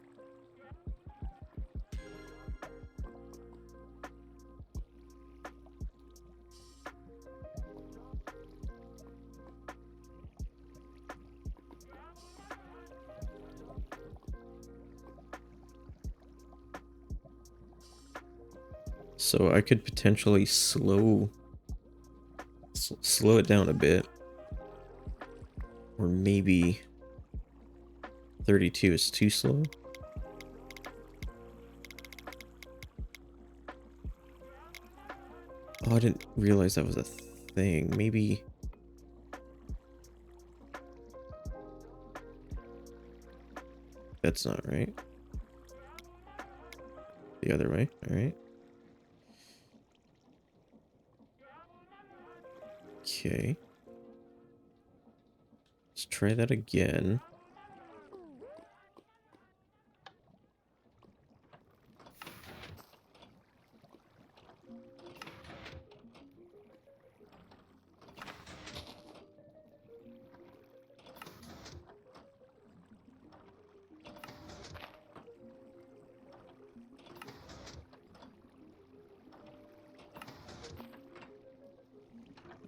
So I could potentially slow it down a bit. Or maybe 32 is too slow. Oh, I didn't realize that was a thing. Maybe... that's not right. The other way, alright. Okay. Let's try that again.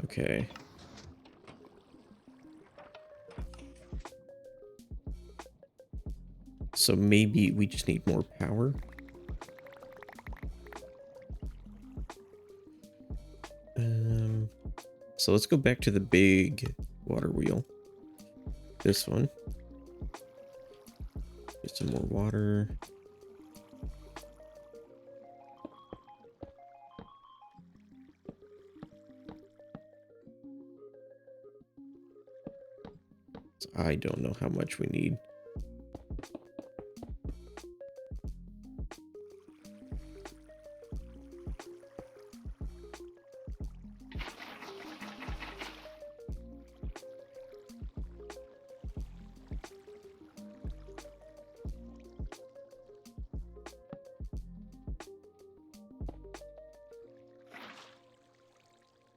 Okay. So maybe we just need more power. So let's go back to the big water wheel. This one. Get some more water. So I don't know how much we need.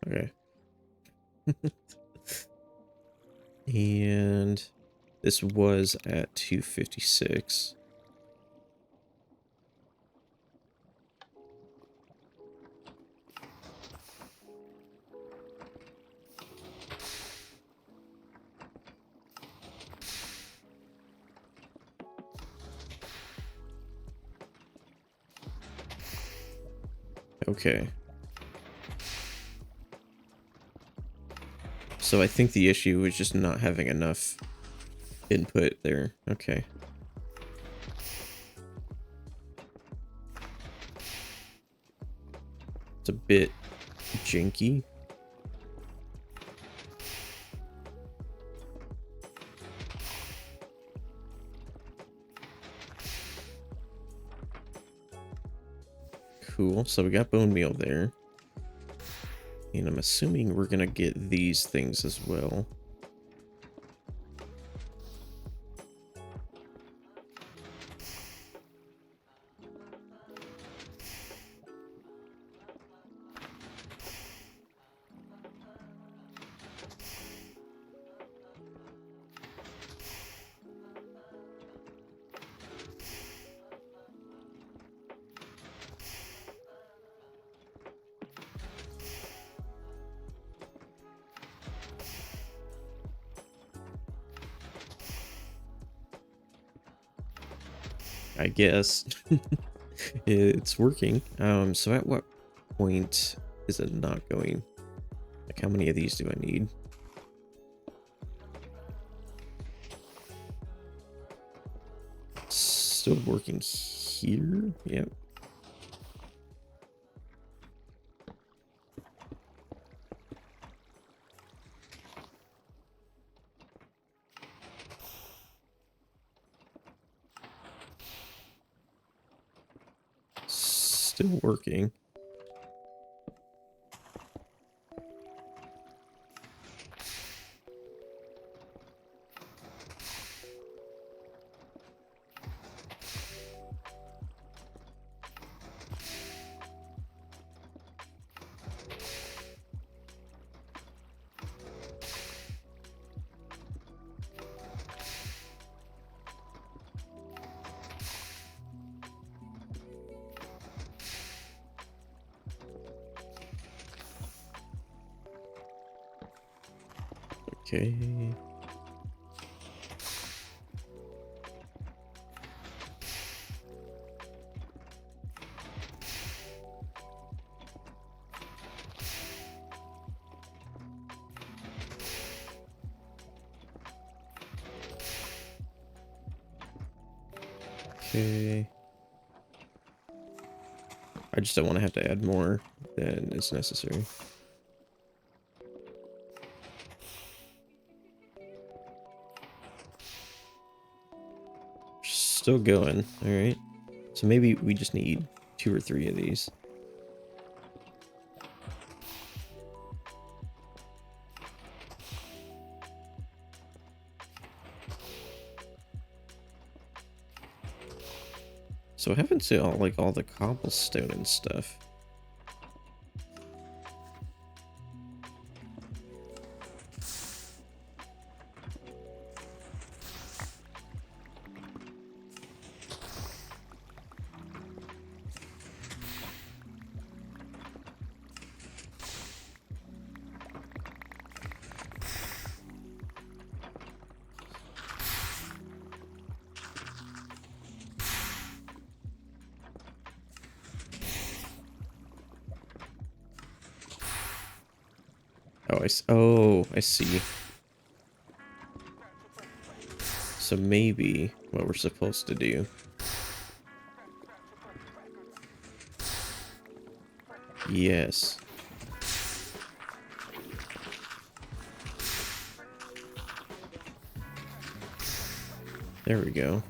Okay. And this was at 256. Okay. So I think the issue is just not having enough input there. Okay. It's a bit janky. Cool. So we got bone meal there. And I'm assuming we're gonna get these things as well. I guess. It's working. So at what point is it not going? Like, how many of these do I need? Still working here? Yep. Still working. Okay. Okay. I just don't want to have to add more than is necessary. Still going. All right. So maybe we just need 2 or 3 of these. So what happened to all the cobblestone and stuff? Oh, I see. So maybe what we're supposed to do. Yes. There we go.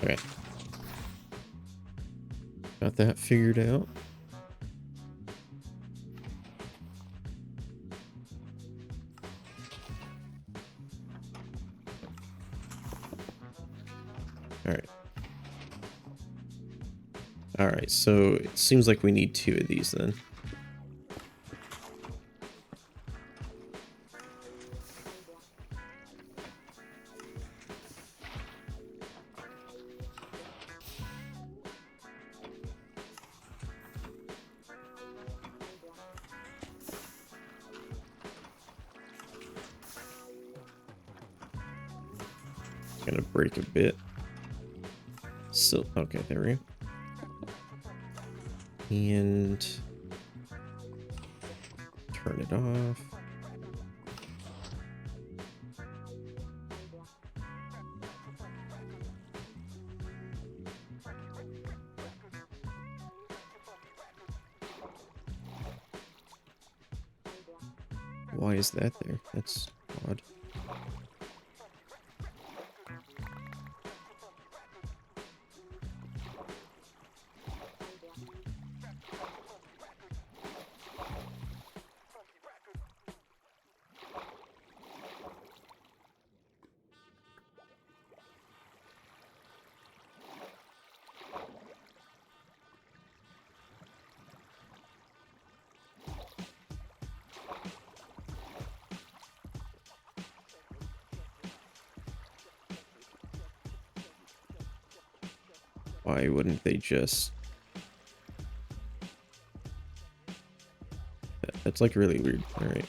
Okay. Got that figured out. Alright. Alright, so it seems like we need 2 of these then. Gonna break a bit. So, okay, there we go. And turn it off. Why is that there? That's odd. Why wouldn't they just... That's like really weird. Alright.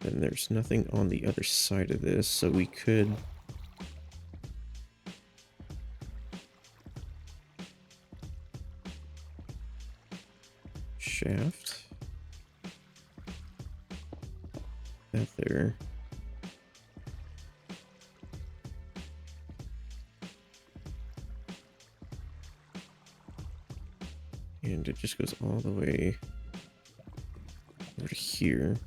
And there's nothing on the other side of this, so we could... shaft. That there. And it just goes all the way over to here.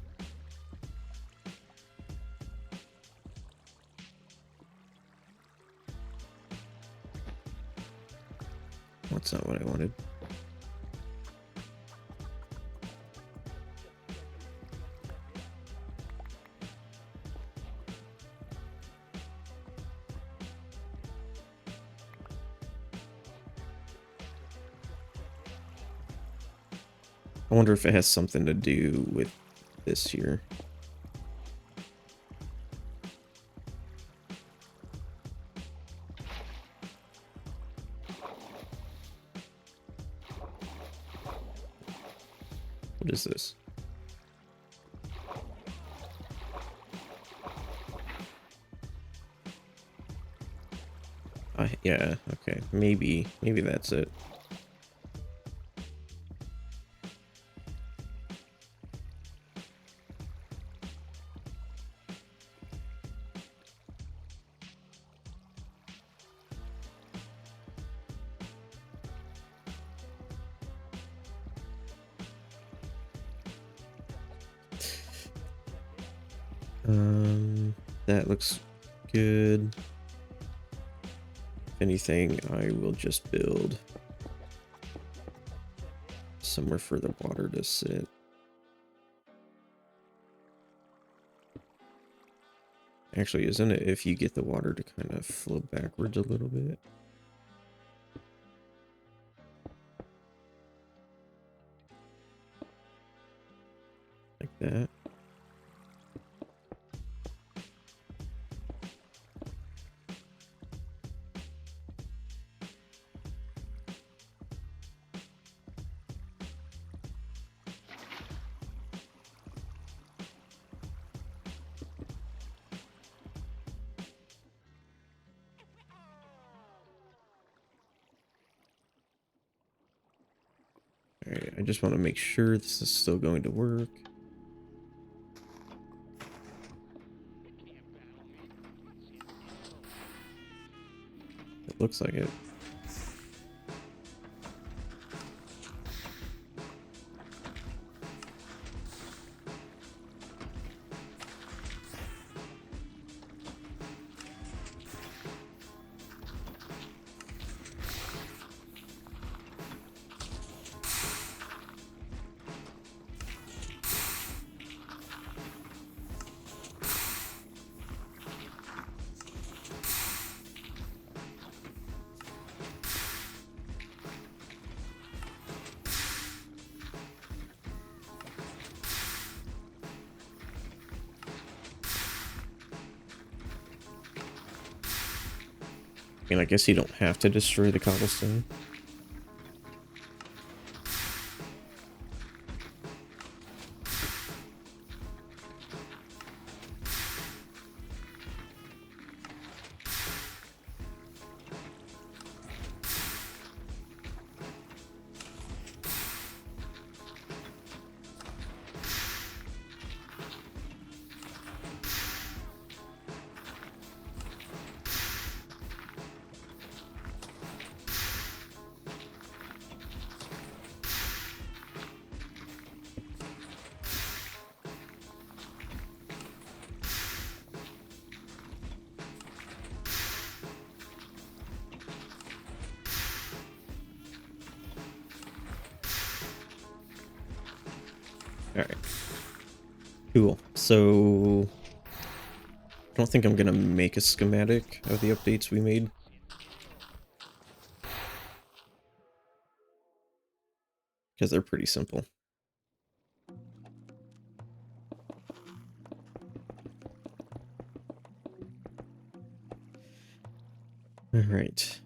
That's not what I wanted. I wonder if it has something to do with this here. What is this? Yeah, okay. Maybe that's it. That looks good. If anything, I will just build somewhere for the water to sit. Actually, isn't it if you get the water to kind of flow backwards a little bit? Like that. Alright, I just want to make sure this is still going to work. It looks like it. I mean, I guess you don't have to destroy the cobblestone. Alright. Cool. So I don't think I'm gonna make a schematic of the updates we made. Because they're pretty simple. Alright.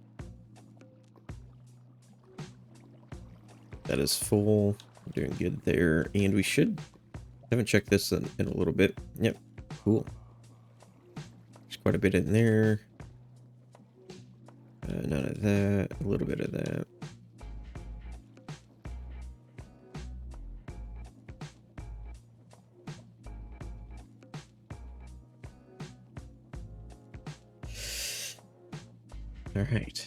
That is full. We're doing good there. And we should... I haven't checked this in a little bit. Yep. Cool. There's quite a bit in there. None of that. A little bit of that. Alright.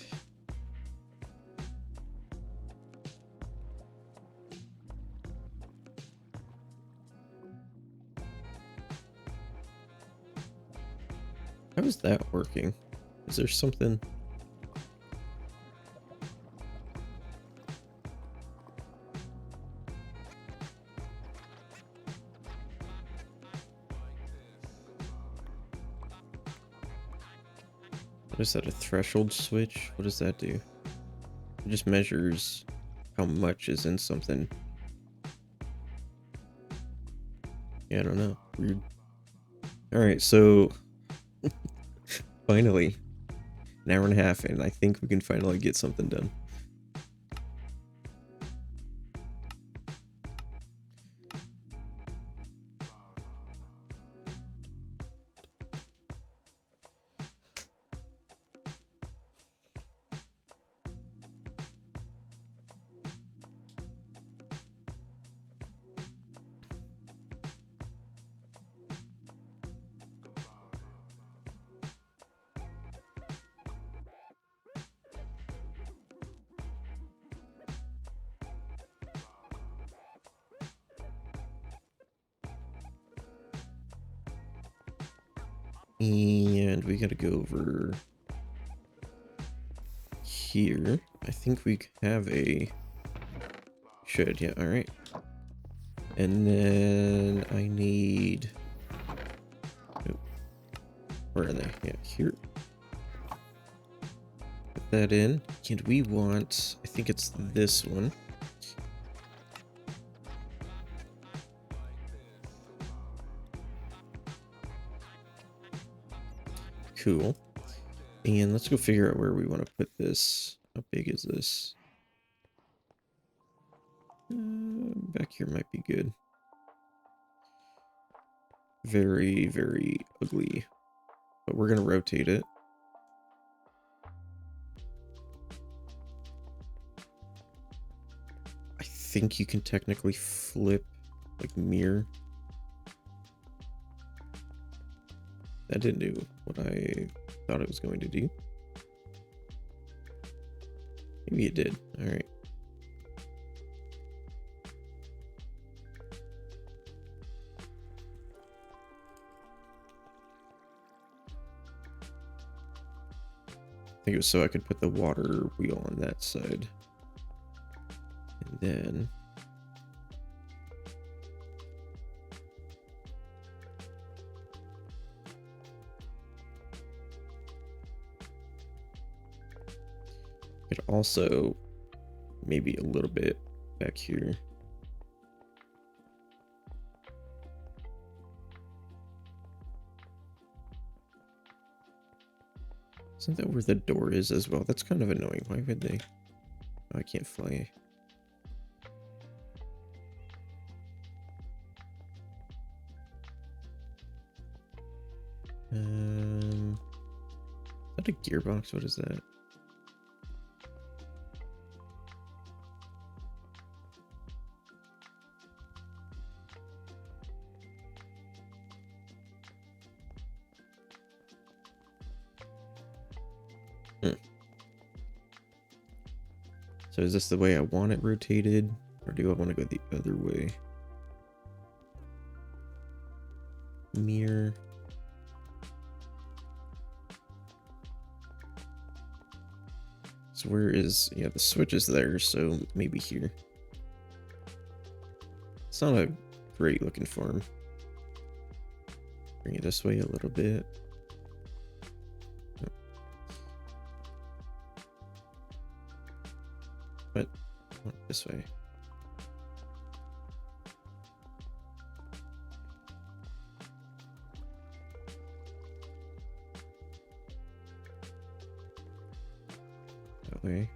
How is that working? Is there something... What is that, a threshold switch? What does that do? It just measures how much is in something. Yeah, I don't know. Weird. Alright, so... finally. An hour and a half, and I think we can finally get something done. And we gotta go over here. I think we have a... Should, yeah, alright. And then I need... Oh, where are they? Yeah, here. Put that in. And we want... I think it's this one. Cool. And let's go figure out where we want to put this. How big is this? Back here might be good. Very, very ugly. But we're going to rotate it. I think you can technically flip, like, mirror. That didn't do what I thought it was going to do. Maybe it did. Alright. I think it was so I could put the water wheel on that side. And then... could also maybe a little bit back here. Isn't that where the door is as well? That's kind of annoying. Why would they? Oh, I can't fly. Is that a gearbox? What is that? So is this the way I want it rotated? Or do I want to go the other way? Mirror. So where is... yeah, the switch is there, so maybe here. It's not a great looking farm. Bring it this way a little bit. But this way. That way.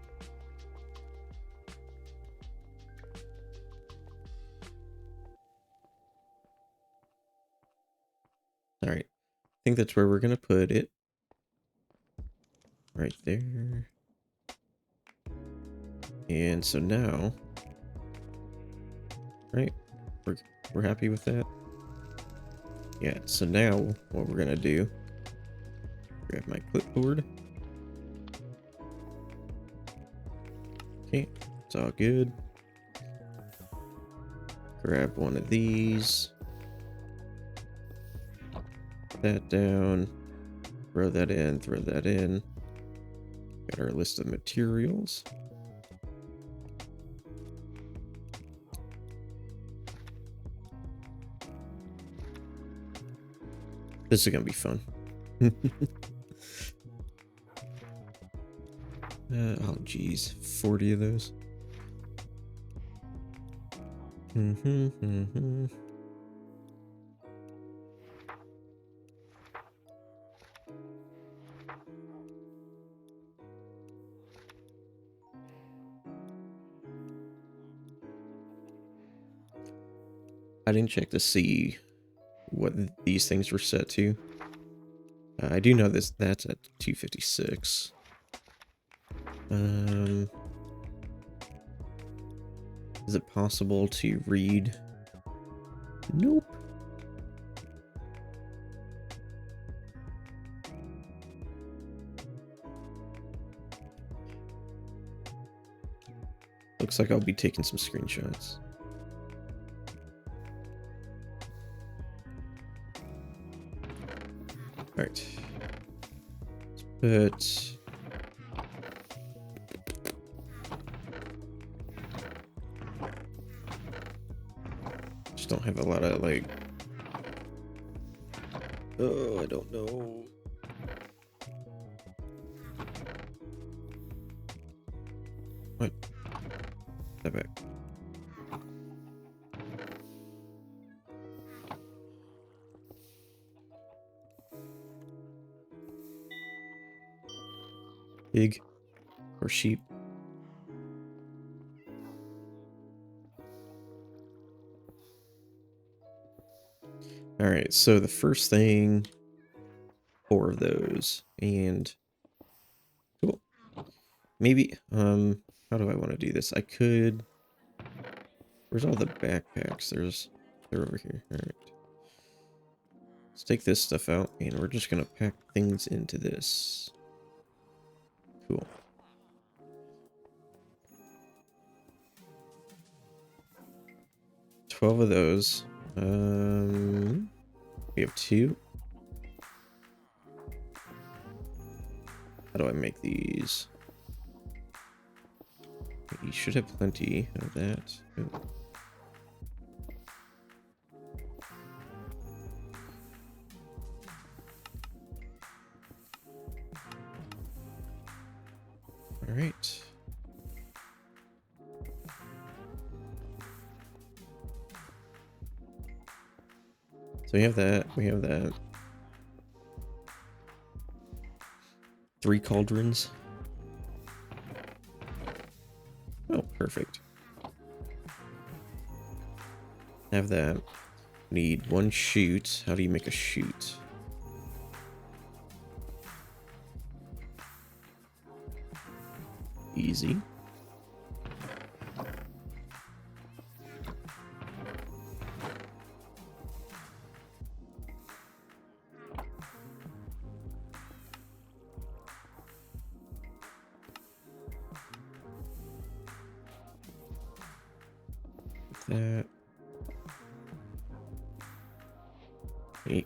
All right. I think that's where we're going to put it. Right there. And so now, right, we're happy with that. Yeah, so now what we're gonna do, grab my clipboard. Okay, it's all good. Grab one of these. Put that down. Throw that in, throw that in. Got our list of materials. This is gonna be fun. Oh geez, 40 of those. I didn't check to see what these things were set to. I do know that's at 256. Is it possible to read? Nope. Looks like I'll be taking some screenshots. Alright. Let's put... Just don't have a lot of, like... Oh, I don't know. What? Step back. Pig or sheep. All right, so the first thing, 4 of those, and cool. Maybe, how do I want to do this? I could. Where's all the backpacks? They're over here. All right. Let's take this stuff out, and we're just gonna pack things into this. Cool. $12 of those. We have 2. How do I make these? You should have plenty of that. Ooh. All right. So we have that. We have that. 3 cauldrons. Oh, perfect. Have that. Need 1 chute. How do you make a chute? Easy. That.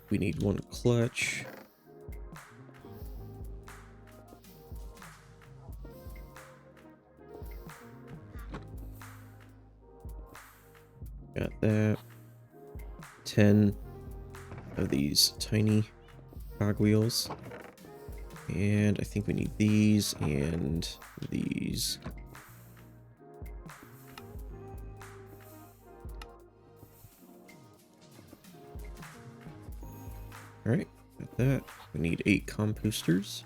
We need 1 clutch. Got that. 10 of these tiny cogwheels. And I think we need these and these. Alright, got that. We need 8 composters.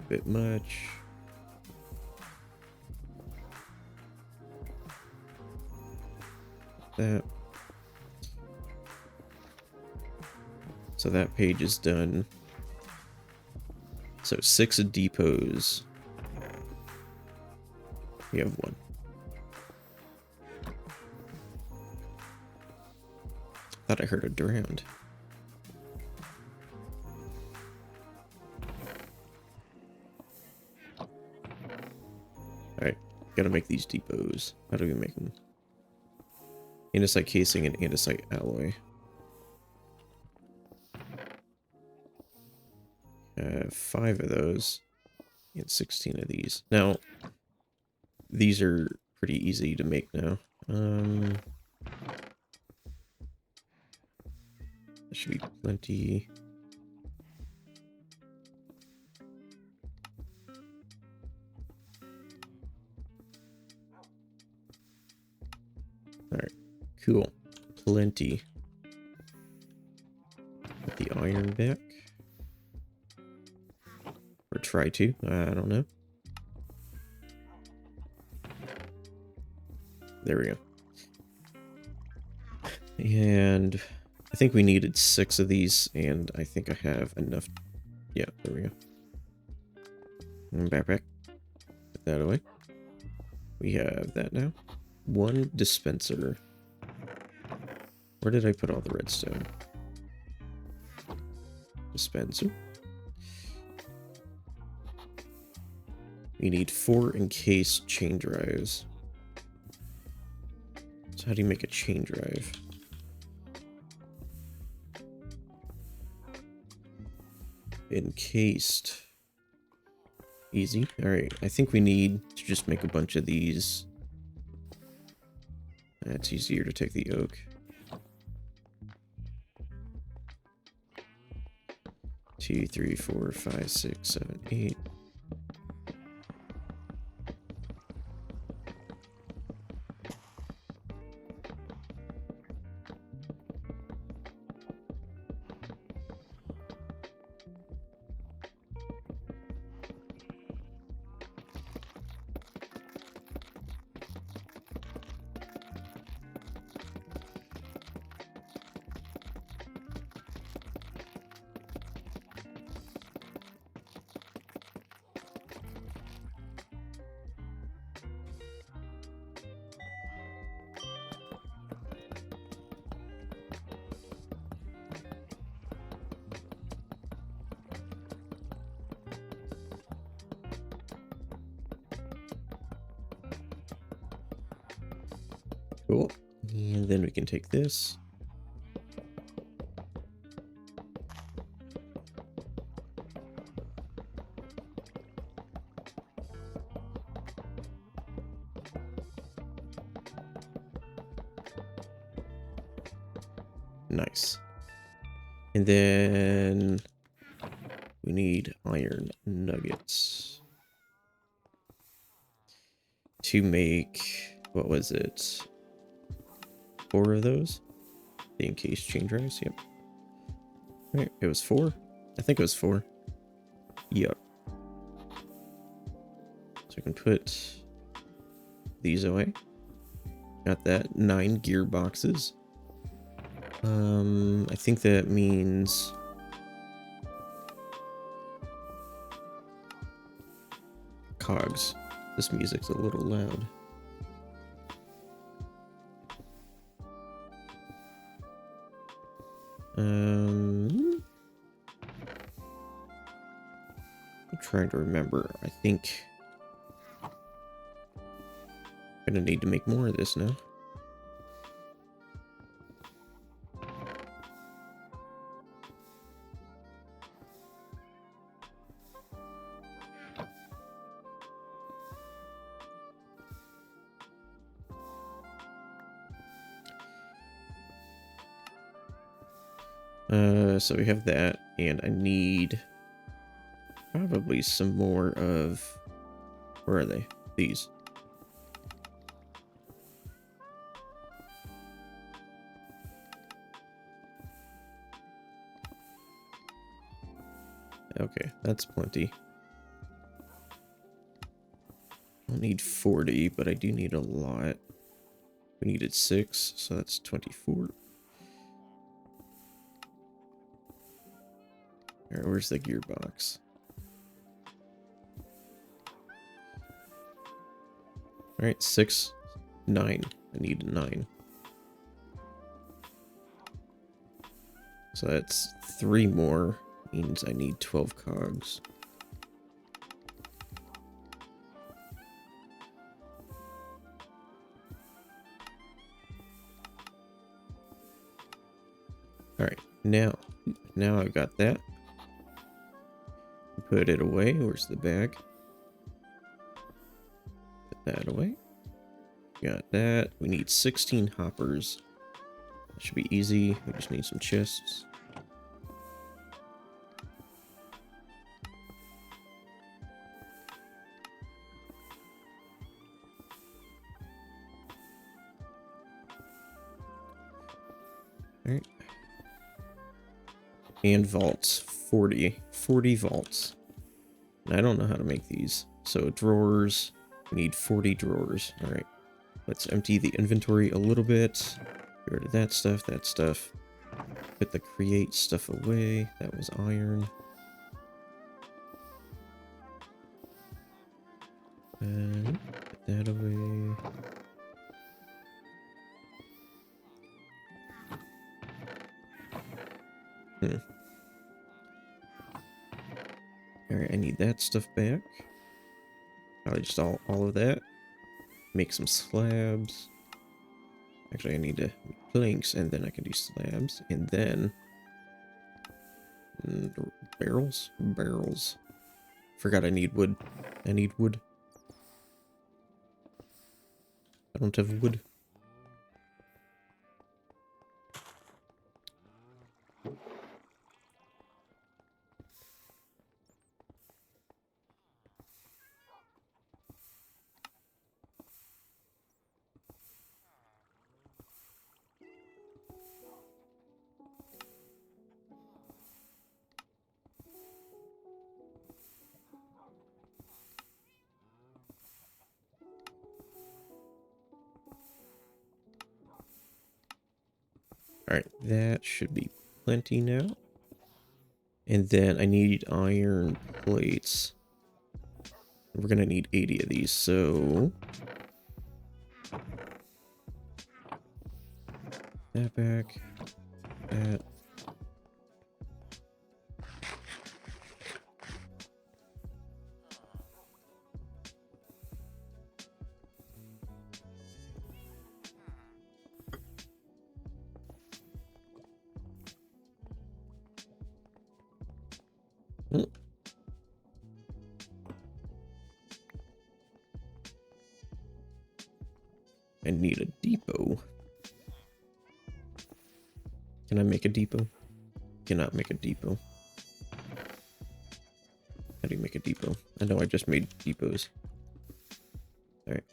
Bit much. That. So that page is done. So 6 depots. We have 1. Thought I heard a drowned. Alright, gotta make these depots. How do we make them? Andesite casing and andesite alloy. 5 of those and 16 of these. Now, these are pretty easy to make now. There should be plenty. Alright, cool. Plenty. Put the iron back. Or try to, I don't know. There we go. And I think we needed 6 of these, and I think I have enough. Yeah, there we go. And backpack. Put that away. We have that now. 1 dispenser. Where did I put all the redstone? Dispenser. We need 4 encased chain drives. So how do you make a chain drive? Encased. Easy. Alright, I think we need to just make a bunch of these. That's easier to take the oak. 2, 3, 4, 5, 6, 7, 8. Cool. And then we can take this. Nice. And then we need iron nuggets to make, what was it? 4 of those? The encased chain drives, yep. Right, it was 4. I think it was 4. Yep. So I can put these away. Got that. 9 gearboxes. I think that means cogs. This music's a little loud. I'm trying to remember. I think I'm gonna need to make more of this now. So we have that, and I need probably some more of... Where are they? These. Okay, that's plenty. I don't need 40, but I do need a lot. We needed 6, so that's 24. Alright, where's the gearbox? Alright, 6, 9. I need a 9. So that's 3 more. Means I need 12 cogs. Alright, now I've got that. Put it away. Where's the bag? Put that away. Got that. We need 16 hoppers. That should be easy. We just need some chests. Alright. And vaults. 40 vaults. And I don't know how to make these. So drawers. We need 40 drawers. Alright. Let's empty the inventory a little bit. Get rid of that stuff. Put the create stuff away. That was iron. And put that away. Alright, I need that stuff back. Probably just all of that. Make some slabs. Actually, I need to make planks, and then I can do slabs. And then... Barrels. Forgot I need wood. I need wood. I don't have wood. Alright, that should be plenty now. And then I need iron plates. We're gonna need 80 of these, so... that back. That. I need a depot. Can I make a depot? Cannot make a depot. How do you make a depot? I know I just made depots. Alright.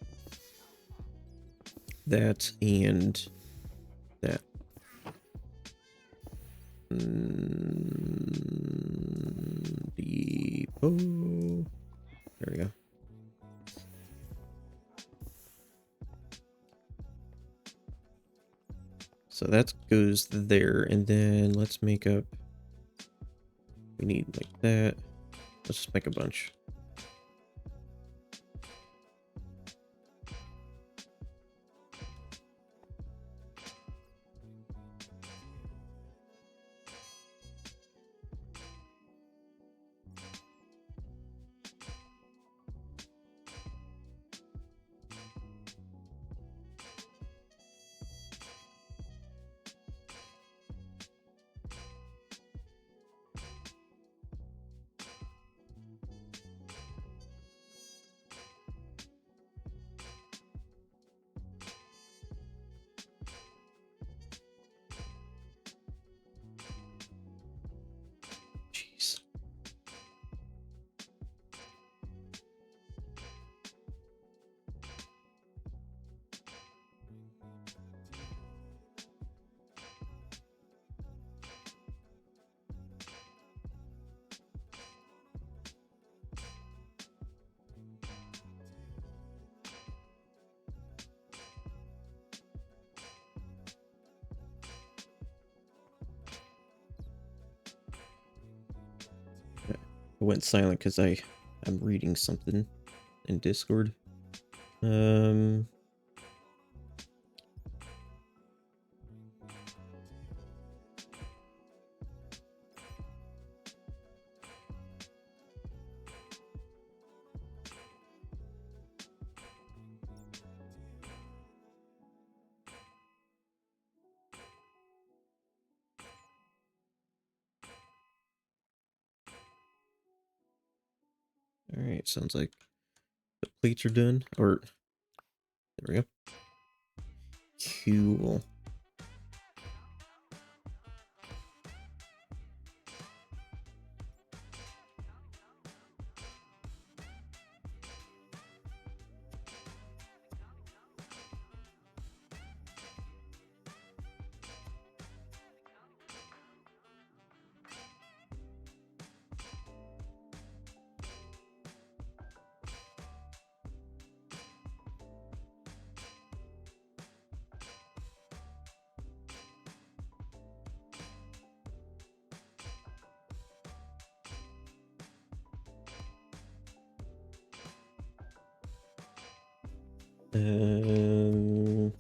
That and that. Depot. There we go. So that goes there, and then let's make up... we need like that. Let's just make a bunch. I went silent because I'm reading something in Discord. All right, sounds like the plates are done. Or there we go. Cool. Um,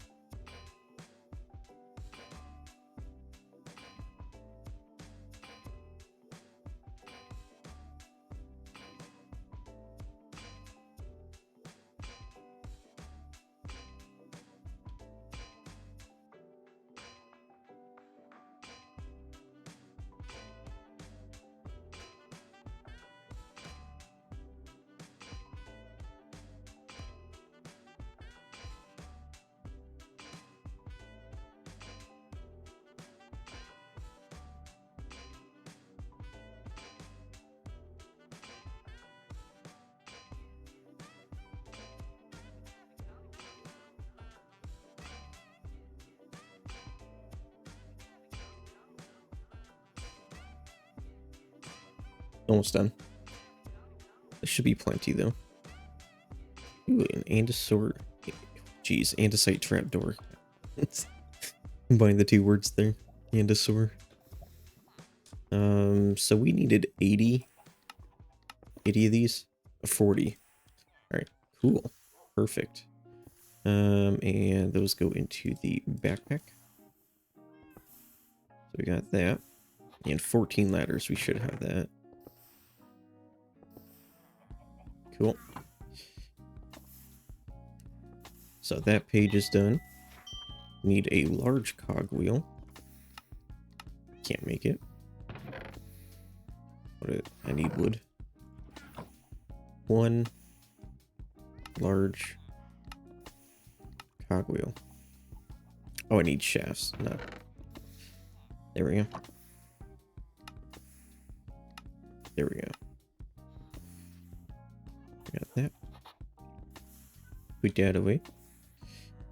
almost done. There should be plenty though. Ooh, an andesite. Jeez, andesite trapdoor. Combine the two words there. Andesite. So we needed 80 of these. 40. Alright, cool. Perfect. And those go into the backpack. So we got that. And 14 ladders, we should have that. Cool. So that page is done. Need a large cogwheel. Can't make it. I need wood. One large cogwheel. Oh, I need shafts. No. There we go. There we go. Got that. Put that away.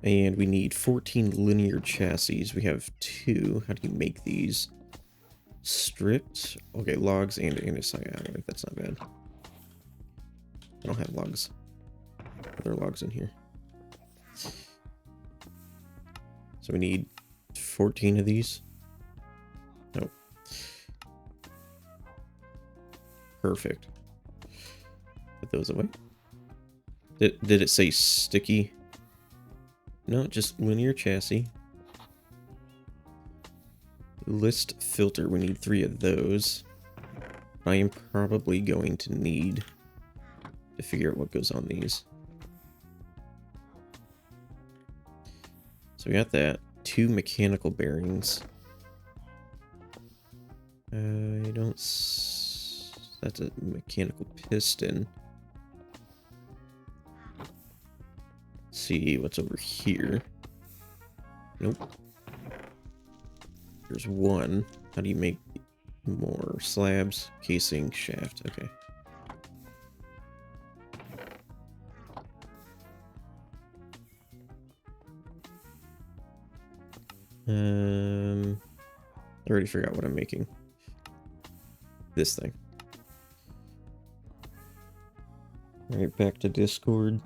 And we need 14 linear chassis. We have 2. How do you make these? Stripped. Okay, logs and andesite. That's not bad. I don't have logs. Are there logs in here? So we need 14 of these. Nope. Perfect. Put those away. Did it say sticky? No, just linear chassis. List filter. We need 3 of those. I am probably going to need to figure out what goes on these. So we got that. 2 mechanical bearings. I don't... That's a mechanical piston. Let's see what's over here. Nope. There's 1. How do you make more? Slabs, casing, shaft. Okay. I already forgot what I'm making. This thing. Alright, back to Discord.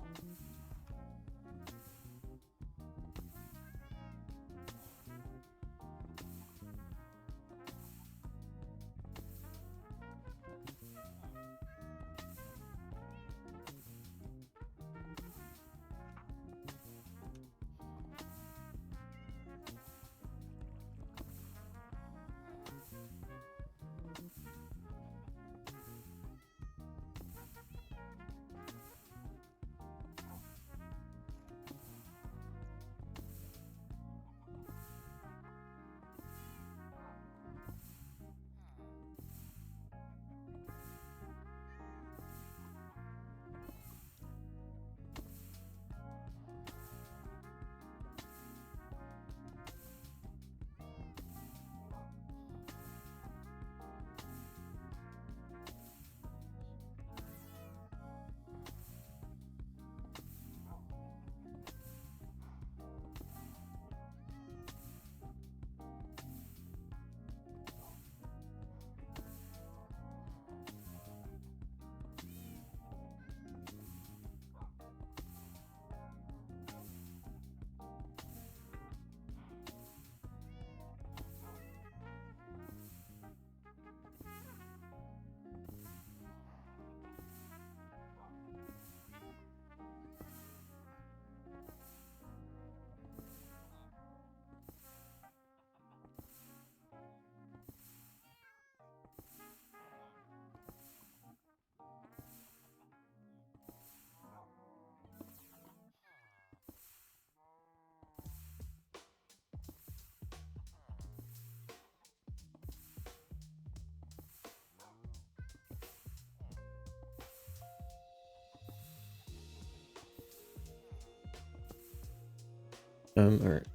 Alright.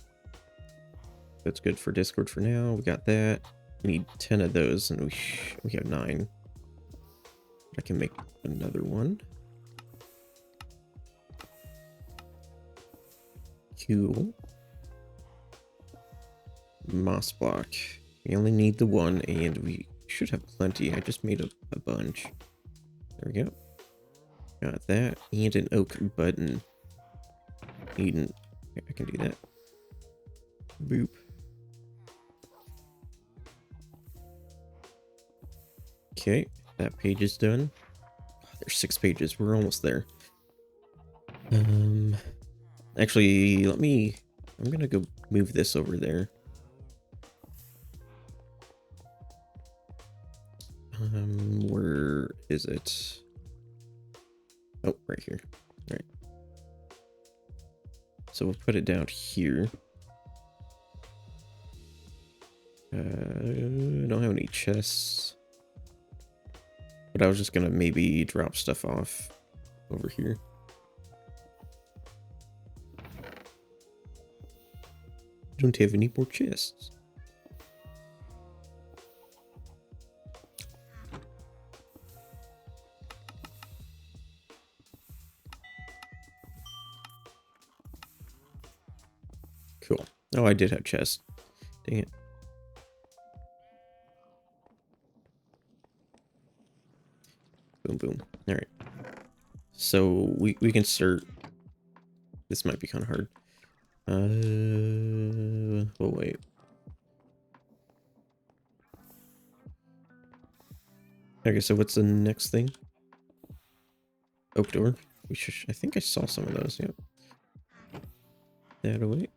That's good for Discord for now. We got that. We need 10 of those, and we have 9. I can make another one. Cool. Moss block. We only need the one, and we should have plenty. I just made a bunch. There we go. Got that. And an oak button. Eden. I can do that. Boop. Okay, that page is done. There's 6 pages. We're almost there. Actually, I'm gonna go move this over there. Where is it? Oh, right here. Right. So we'll put it down here. I don't have any chests. But I was just gonna maybe drop stuff off over here. Don't have any more chests. Cool. Oh, I did have chests. Dang it. Boom, boom. All right. So we can start. This might be kind of hard. Oh wait. Okay, so what's the next thing? Oak door. We should. I think I saw some of those. Yep. That away.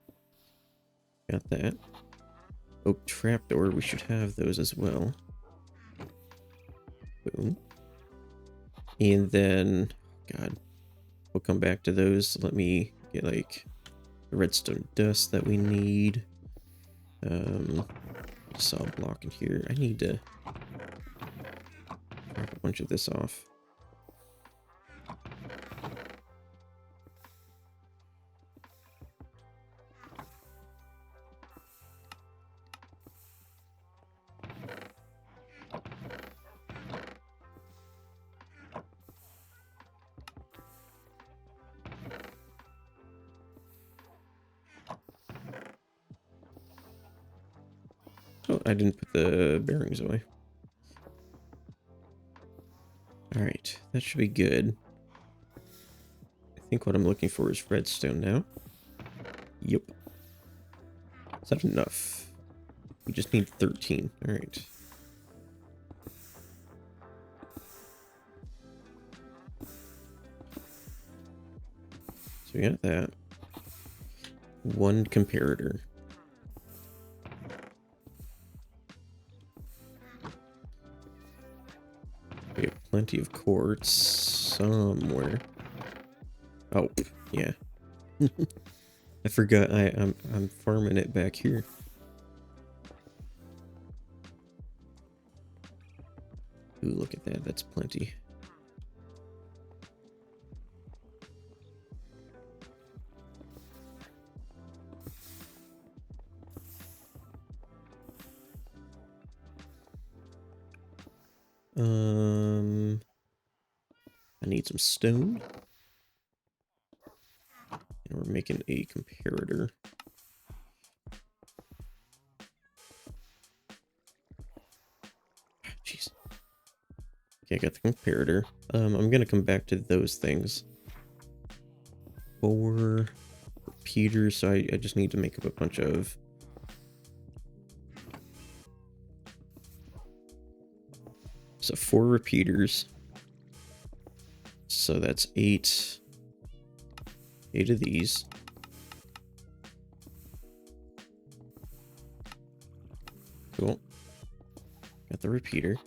Got that. Oak trapdoor. We should have those as well. Boom. And then, God, we'll come back to those. Let me get like the redstone dust that we need. Saw block in here. I need to drop a bunch of this off. Oh, I didn't put the bearings away. Alright, that should be good. I think what I'm looking for is redstone now. Yep. Is that enough? We just need 13. Alright. So we got that. One comparator. We have plenty of quartz somewhere. Oh, yeah. I forgot I'm farming it back here. Ooh, look at that. That's plenty. I need some stone. And we're making a comparator. Jeez. Okay, I got the comparator. I'm gonna come back to those things. 4 repeaters, so I just need to make up a bunch of... So 4 repeaters. So that's 8. 8 of these. Cool. Got the repeater.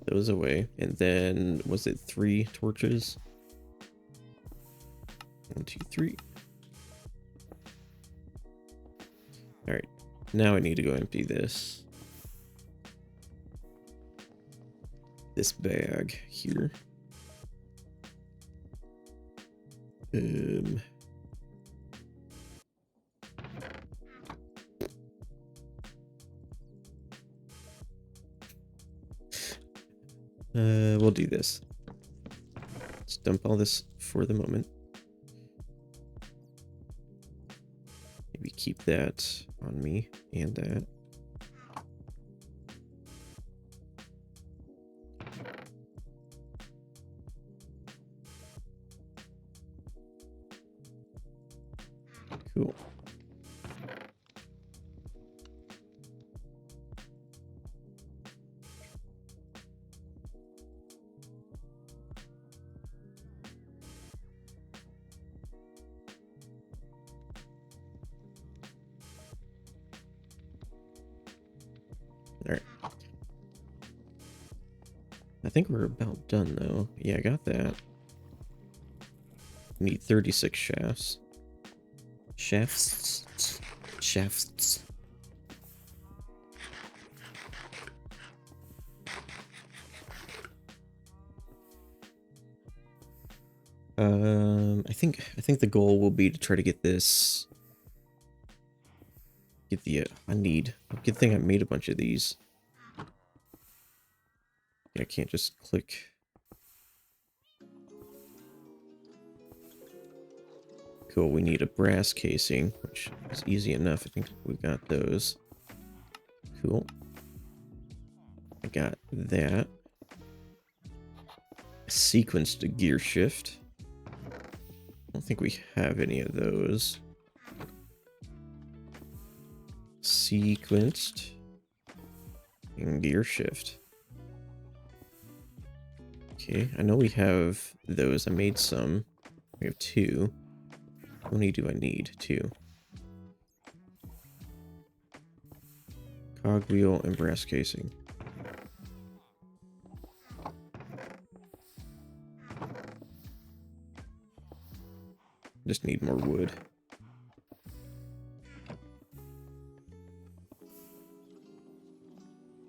Those away. And then, was it 3 torches? 1, 2, 3. Alright. Now I need to go empty this. This bag here. We'll do this. Let's dump all this for the moment. Maybe keep that on me and that. Cool. Alright. I think we're about done though. Yeah, I got that. Need 36 shafts. Shafts. Shafts. I think the goal will be to try to get this. Get the good thing I made a bunch of these. Yeah, I can't just click. Cool, we need a brass casing, which is easy enough. I think we got those. Cool. I got that. Sequenced gear shift. I don't think we have any of those. Sequenced and gear shift. Okay, I know we have those. I made some. We have 2. How many do I need? 2. Cogwheel and brass casing. Just need more wood.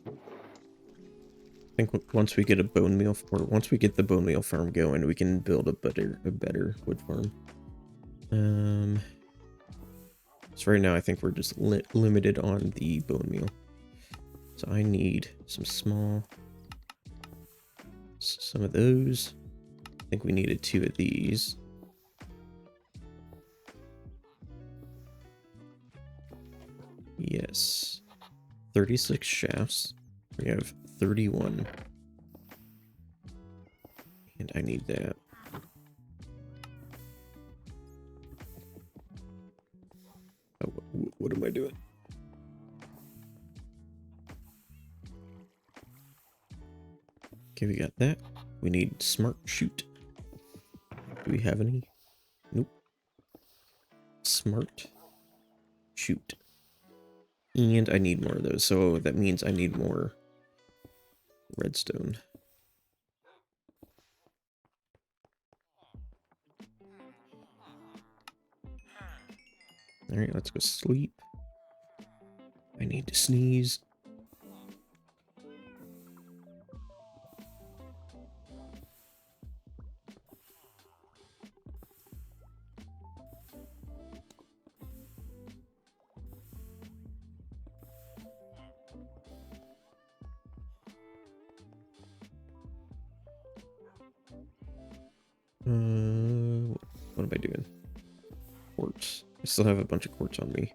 I think once we get a bone meal, or once we get the bone meal farm going, we can build a better wood farm. So right now I think we're just limited on the bone meal. So I need some of those. I think we needed 2 of these. Yes. 36 shafts. We have 31. And I need that. Oh, what am I doing? Okay, we got that. We need smart shoot. Do we have any? Nope. Smart shoot. And I need more of those, so that means I need more redstone. Alright, let's go sleep. I need to sneeze. What am I doing? Quartz. I still have a bunch of quartz on me.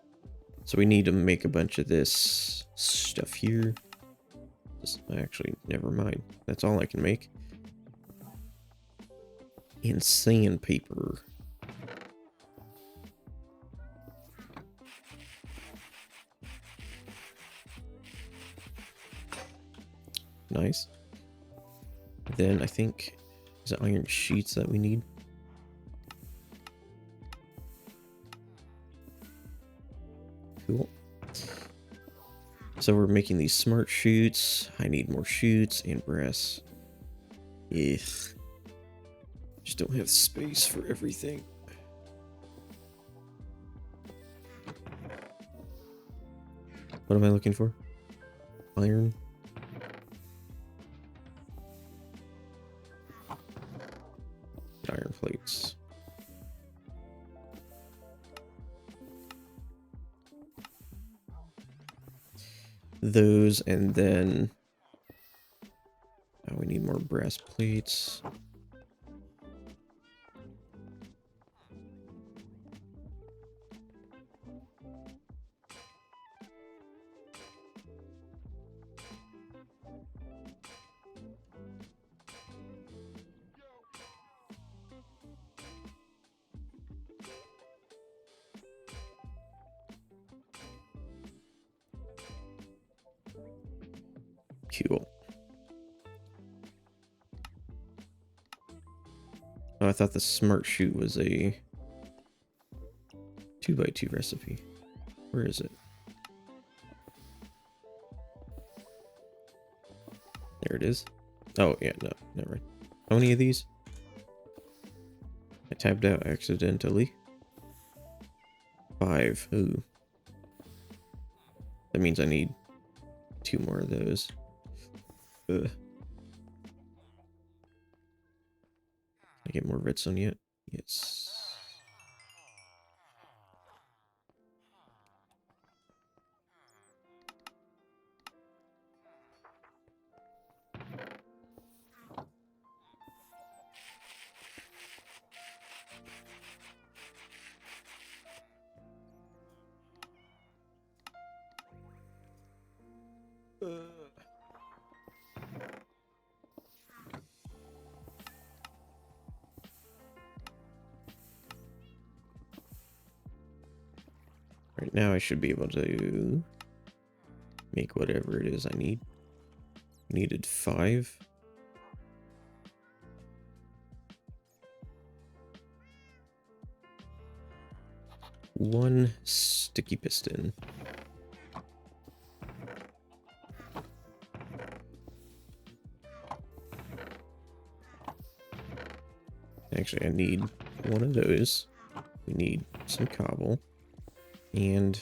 So we need to make a bunch of this stuff here. Actually, never mind. That's all I can make. And sandpaper. Nice. Then I think, is it iron sheets that we need? Cool. So we're making these smart chutes. I need more chutes and brass. Ugh. Just don't have space for everything. What am I looking for? Iron. Iron plates. Those, and then Now we need more brass plates. Cool. Oh, I thought the smart shoot was a 2x2 recipe. Where is it? There it is. Oh, yeah, no, never mind. How many of these? I tabbed out accidentally. 5. Ooh. That means I need 2 more of those. Ugh. Can I get more redstone yet? Yes. Right now I should be able to make whatever it is I need. Needed 5. One sticky piston. Actually, I need one of those. We need some cobble. And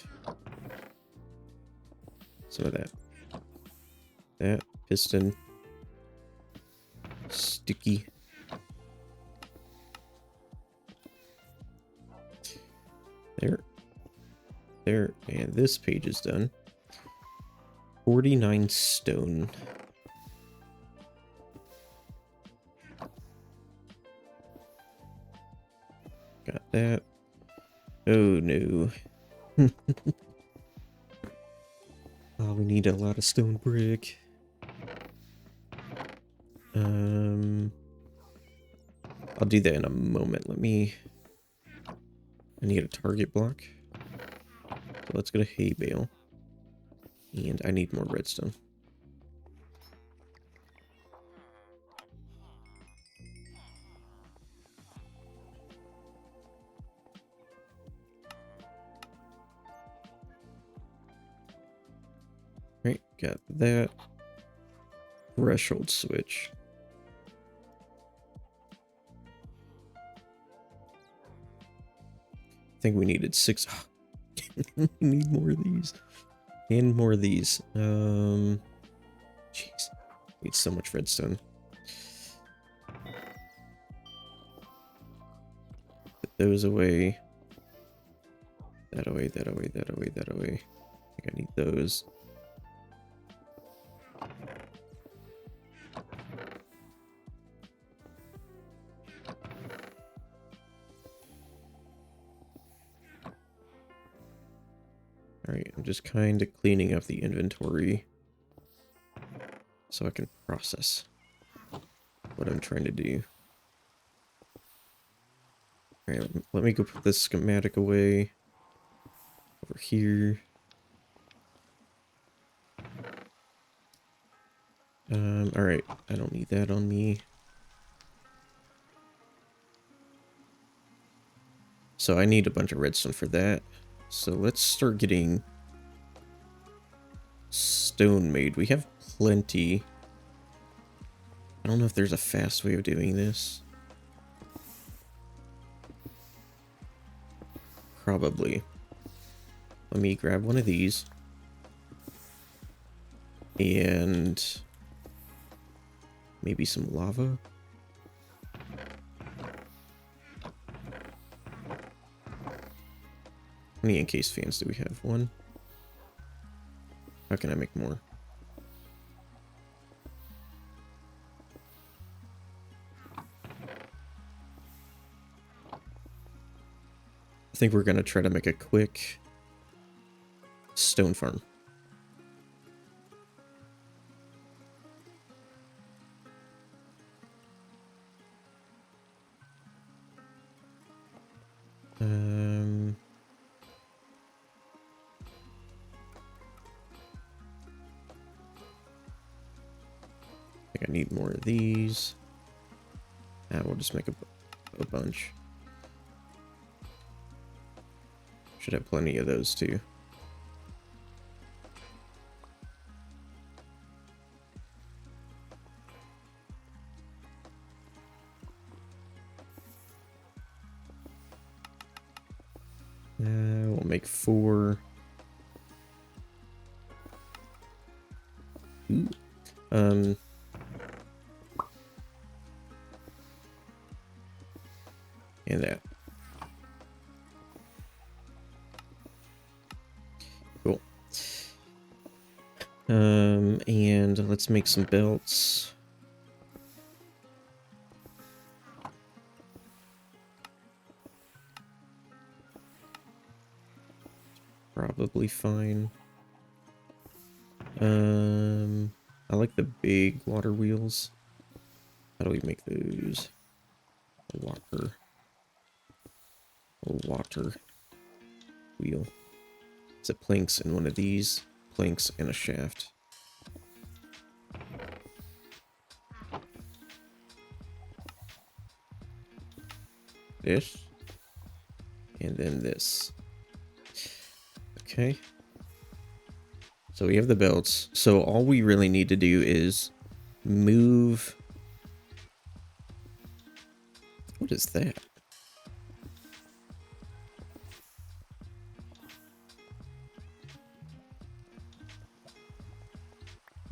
some of that. That piston. Sticky. There. There. And this page is done. 49 stone. Got that. Oh no. Oh, we need a lot of stone brick. I'll do that in a moment. I need a target block. So let's get a hay bale. And I need more redstone. Right, got that. Threshold switch. I think we needed 6. We need more of these. And more of these. Jeez. Need so much redstone. Put those away. That away, that away, that away, that away. I think I need those. Alright, I'm just kind of cleaning up the inventory so I can process what I'm trying to do. Alright, let me go put this schematic away over here. Alright, I don't need that on me. So I need a bunch of redstone for that. So let's start getting stone made. We have plenty. I don't know if there's a fast way of doing this. Probably. Let me grab one of these. And maybe some lava. How many encased fans do we have? 1. How can I make more? think we're gonna try to make a quick stone farm. I think I need more of these. We'll just make a bunch. Should have plenty of those too. We'll make 4. Ooh. And that. Cool. And let's make some belts. Probably fine. I like the big water wheels. How do we make those? A water wheel. Is it planks in one of these? Planks and a shaft. This. And then this. Okay. So we have the belts. So all we really need to do is move. What is that?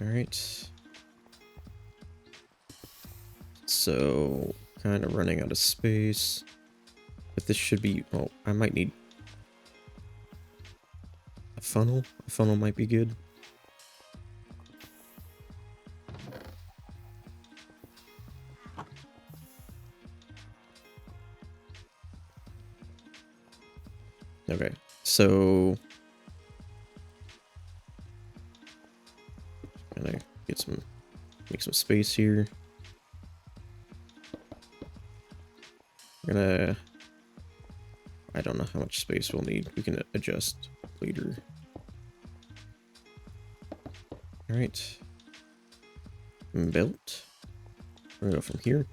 All right. So kind of running out of space. But this should be, oh, I might need a funnel. A funnel might be good. Okay, so gonna make some space here. I don't know how much space we'll need. We can adjust later. All right, belt. We're gonna go from here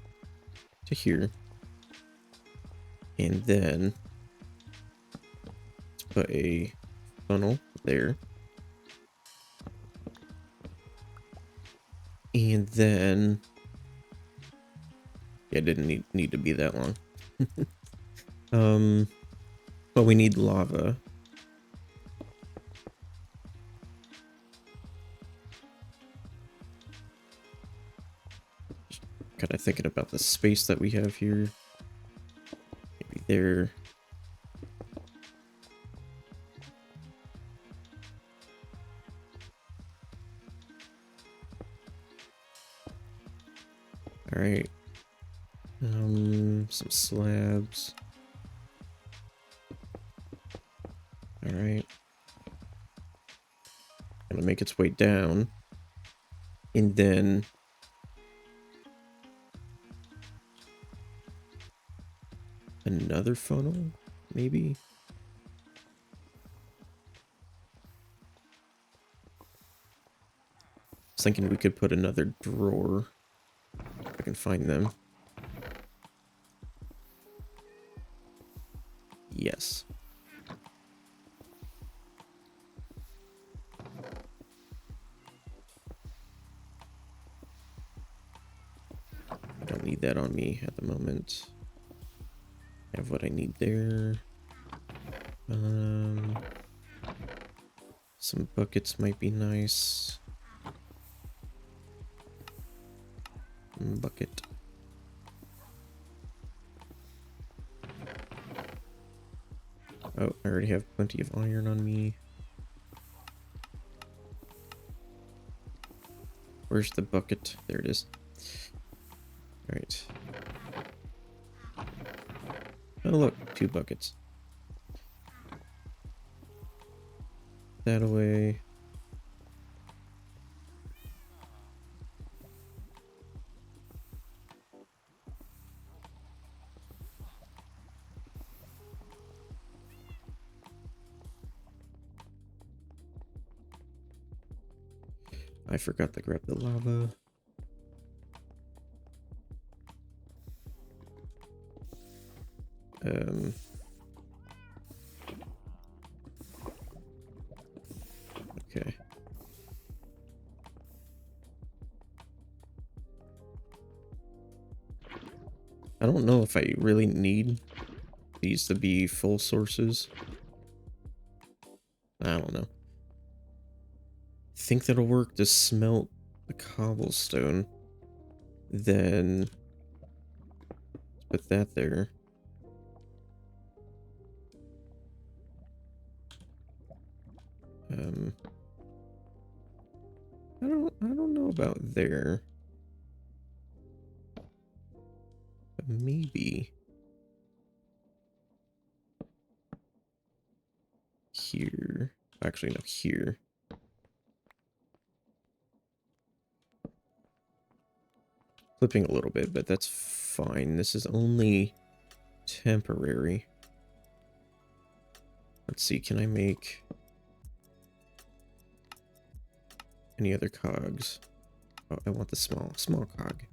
to here, and then let's put a funnel there, and then yeah, it didn't need to be that long. But we need lava. Kind of thinking about the space that we have here. Maybe there. All right. Some slabs. All right. Gonna make its way down, and then another funnel, maybe. I was thinking we could put another drawer. If I can find them. Yes. I don't need that on me at the moment. I have what I need there. Some buckets might be nice. Bucket. Oh, I already have plenty of iron on me. Where's the bucket? There it is. Alright. Oh look, 2 buckets. that away. I forgot to grab the lava. Okay. I don't know if I really need these to be full sources. I don't know. Think that'll work to smelt the cobblestone. Then put that there. I don't know about there. But maybe here. Actually, no, here. Clipping a little bit, but that's fine. This is only temporary. Let's see, can I make any other cogs? Oh, I want the small cog.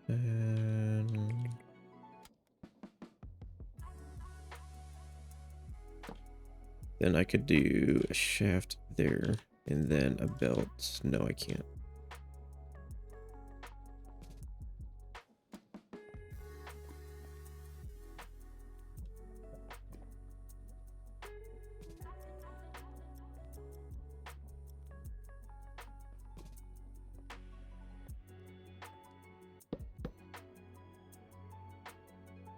And then I could do a shaft there, and then a belt. No, I can't.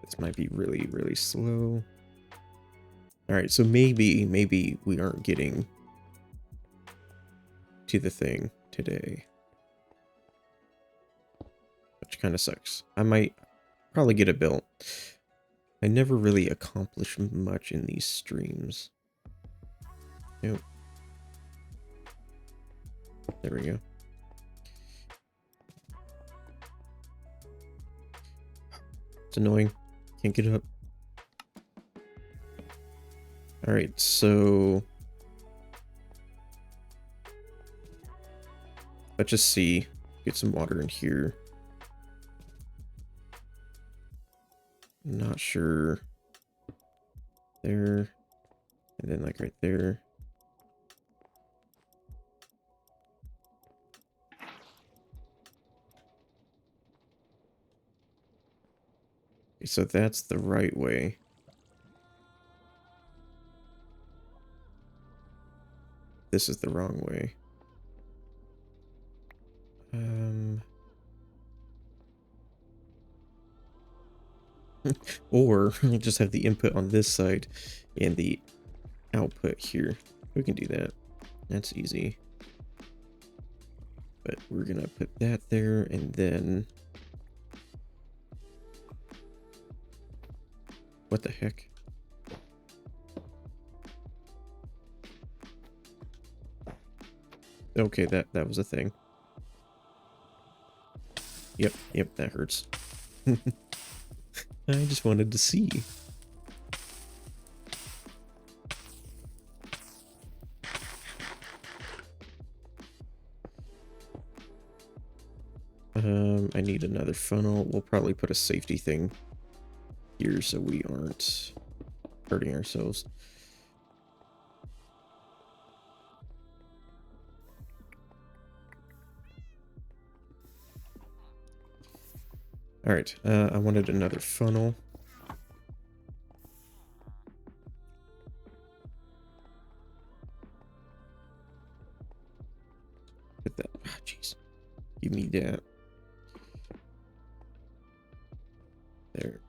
This might be really, really slow. Alright, so maybe we aren't getting to the thing today. Which kind of sucks. I might probably get it built. I never really accomplish much in these streams. Nope. There we go. It's annoying. Can't get up. Alright, so let's just see. Get some water in here. I'm not sure. There. And then like right there. Okay, so that's the right way. This is the wrong way. Or I'll just have the input on this side and the output here. We can do that. That's easy. But we're gonna put that there, and then what the heck? Okay, that was a thing. Yep, that hurts. I just wanted to see. I need another funnel. We'll probably put a safety thing here so we aren't hurting ourselves. Alright, I wanted another funnel. Put that. Ah, jeez. Give me that. There.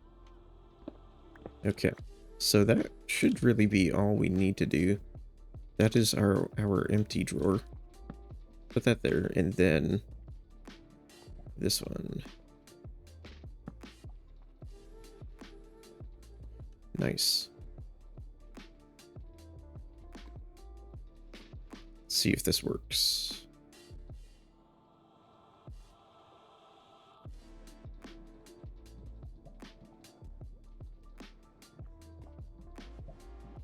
Okay. So that should really be all we need to do. That is our empty drawer. Put that there, and then this one. Nice. Let's see if this works.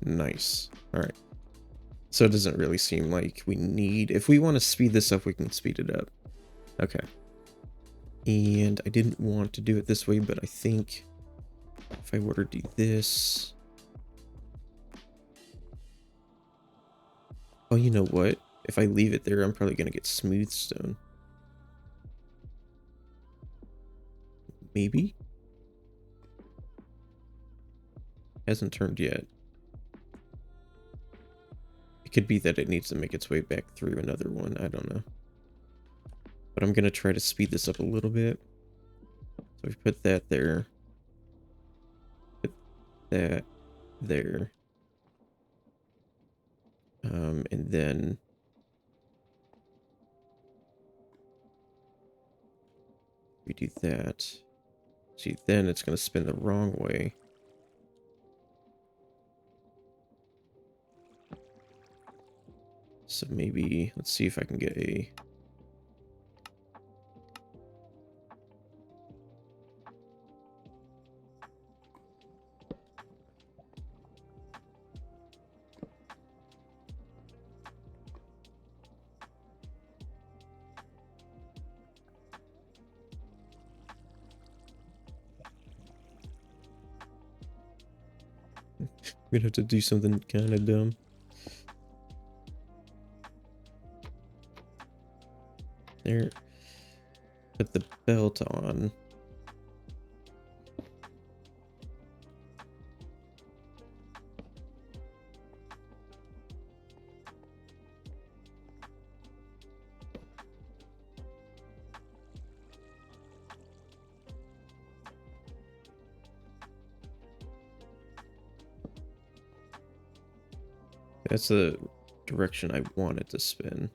Nice. All right. So it doesn't really seem like we need... If we want to speed this up, we can speed it up. Okay. And I didn't want to do it this way, but I think if I were to do this... Oh, you know what? If I leave it there, I'm probably going to get smooth stone. Maybe? Hasn't turned yet. It could be that it needs to make its way back through another one. I don't know. But I'm going to try to speed this up a little bit. So we put that there. Put that there. And then... we do that. See, then it's going to spin the wrong way. So maybe, let's see if I can get a... We're gonna have to do something kind of dumb. There. Put the belt on. That's the direction I want it to spin.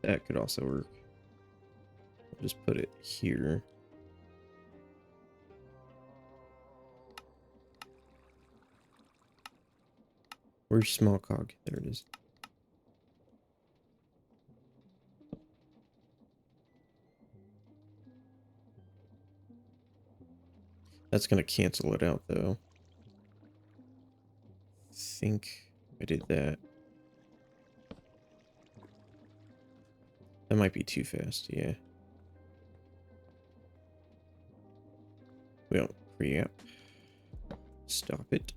That could also work. I'll just put it here. Where's small cog? There it is. That's gonna cancel it out though. I think I did that. That might be too fast, yeah. Well, pre-app. Stop it.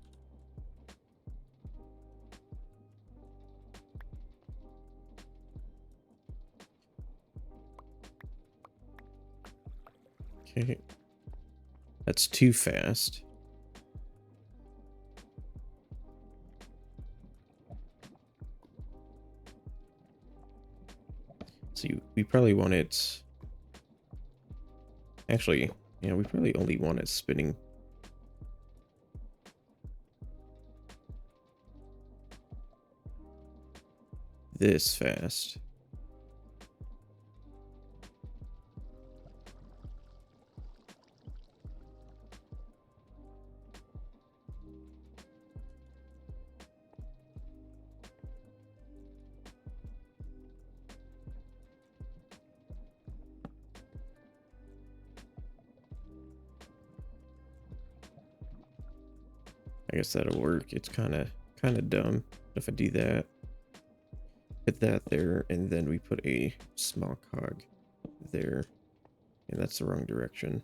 Okay. That's too fast. So we probably want it... Actually, yeah, we probably only want it spinning. This fast. I guess that'll work. It's kind of dumb if I do that. Put that there, and then we put a small cog there. And that's the wrong direction.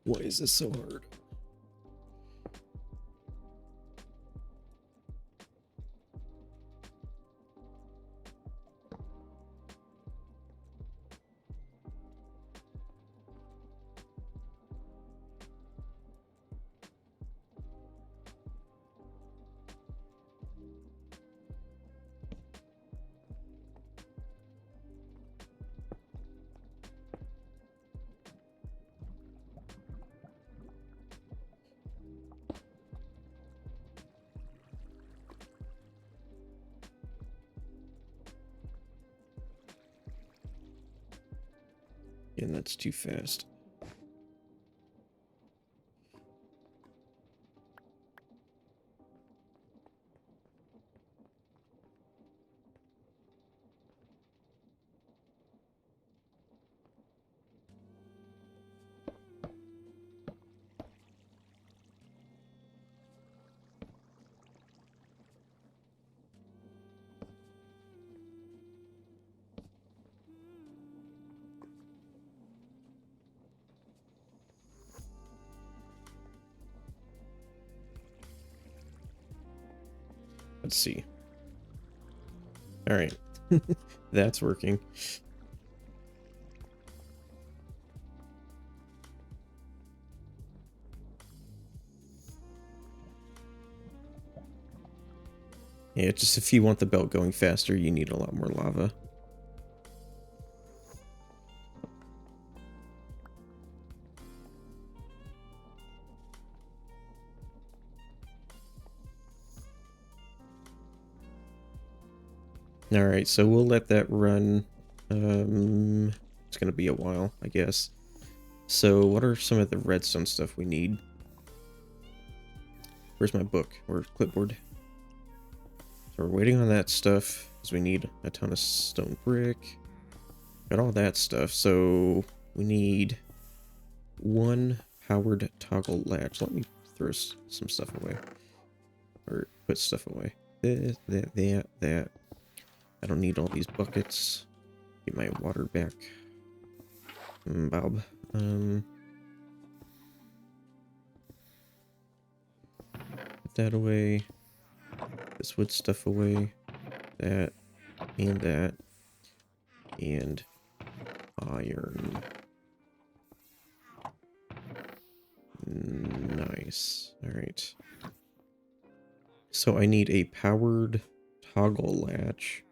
Why is this so hard? And that's too fast. Let's see. All right. That's working. Yeah, just if you want the belt going faster, you need a lot more lava. All right, so we'll let that run. It's gonna be a while, I guess. So what are some of the redstone stuff we need? Where's my book or clipboard? So we're waiting on that stuff because we need a ton of stone brick. Got all that stuff. So we need one powered toggle latch. Let me throw some stuff away. Or put stuff away. That. I don't need all these buckets. Get my water back. Bob. Put that away. This wood stuff away. That. And that. And iron. Nice. Alright. So I need a powered toggle latch.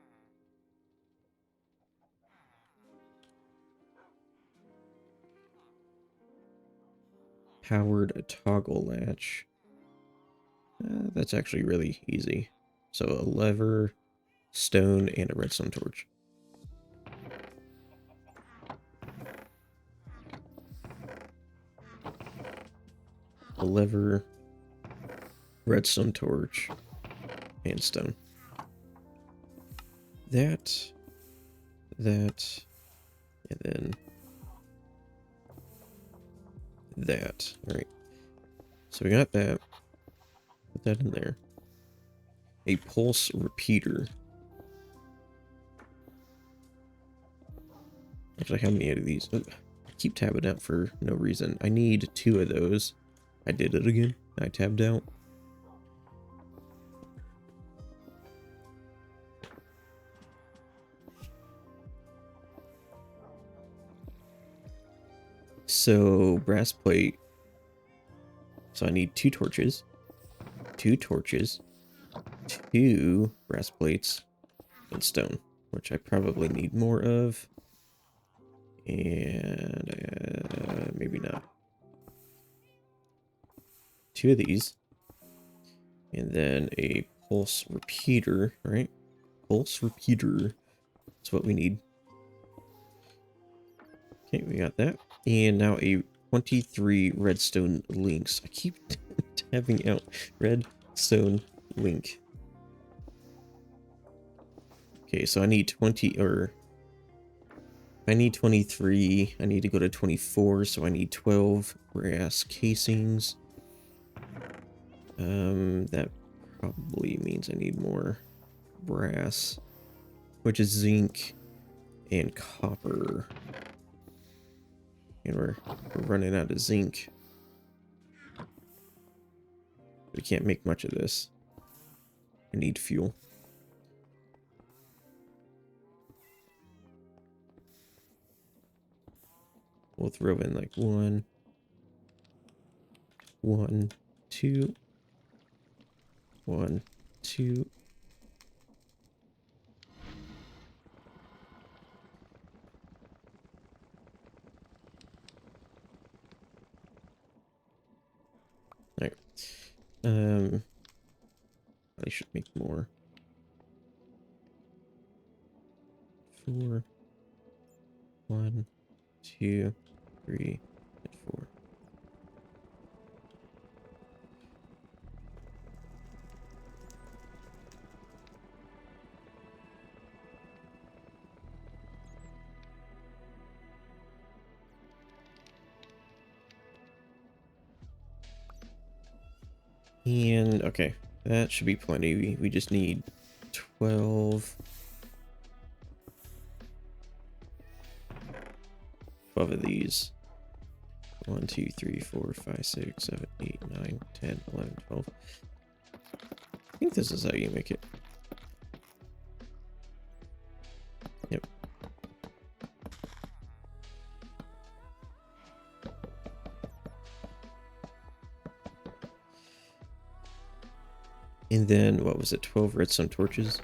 Powered toggle latch. That's actually really easy. So a lever, stone, and a redstone torch. A lever, redstone torch, and stone. That, and then that. Alright. So we got that. Put that in there. A pulse repeater. Actually, how many out of these? Oh, I keep tabbing out for no reason. I need 2 of those. I did it again. I tabbed out. So, brass plate. So I need 2 torches. 2 torches. 2 brass plates. And stone. Which I probably need more of. And maybe not. 2 of these. And then a pulse repeater, right? Pulse repeater. That's what we need. Okay, we got that. And now a 23 redstone links. I keep tabbing out redstone link. Okay, so I need 20, or I need 23. I need to go to 24, so I need 12 brass casings. That probably means I need more brass, which is zinc and copper. And we're running out of zinc. We can't make much of this. I need fuel. We'll throw in like 1, 1, 2, 1, 2. All right. I should make more. 4, 1, 2, 3, and 4. And okay, that should be plenty. We just need 12 of these. 1, 2, 3, 4, 5, 6, 7, 8, 9, 10, 11, 12. I think this is how you make it. Yep. And then, what was it, 12 redstone torches?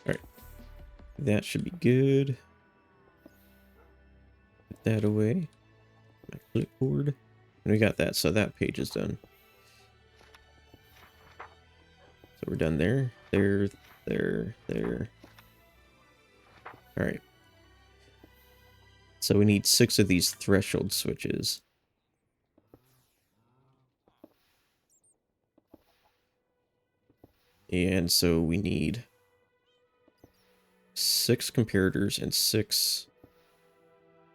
Alright. That should be good. Put that away. My clipboard. And we got that, so that page is done. So we're done there. There. Alright. So we need 6 of these threshold switches. And so we need 6 comparators and 6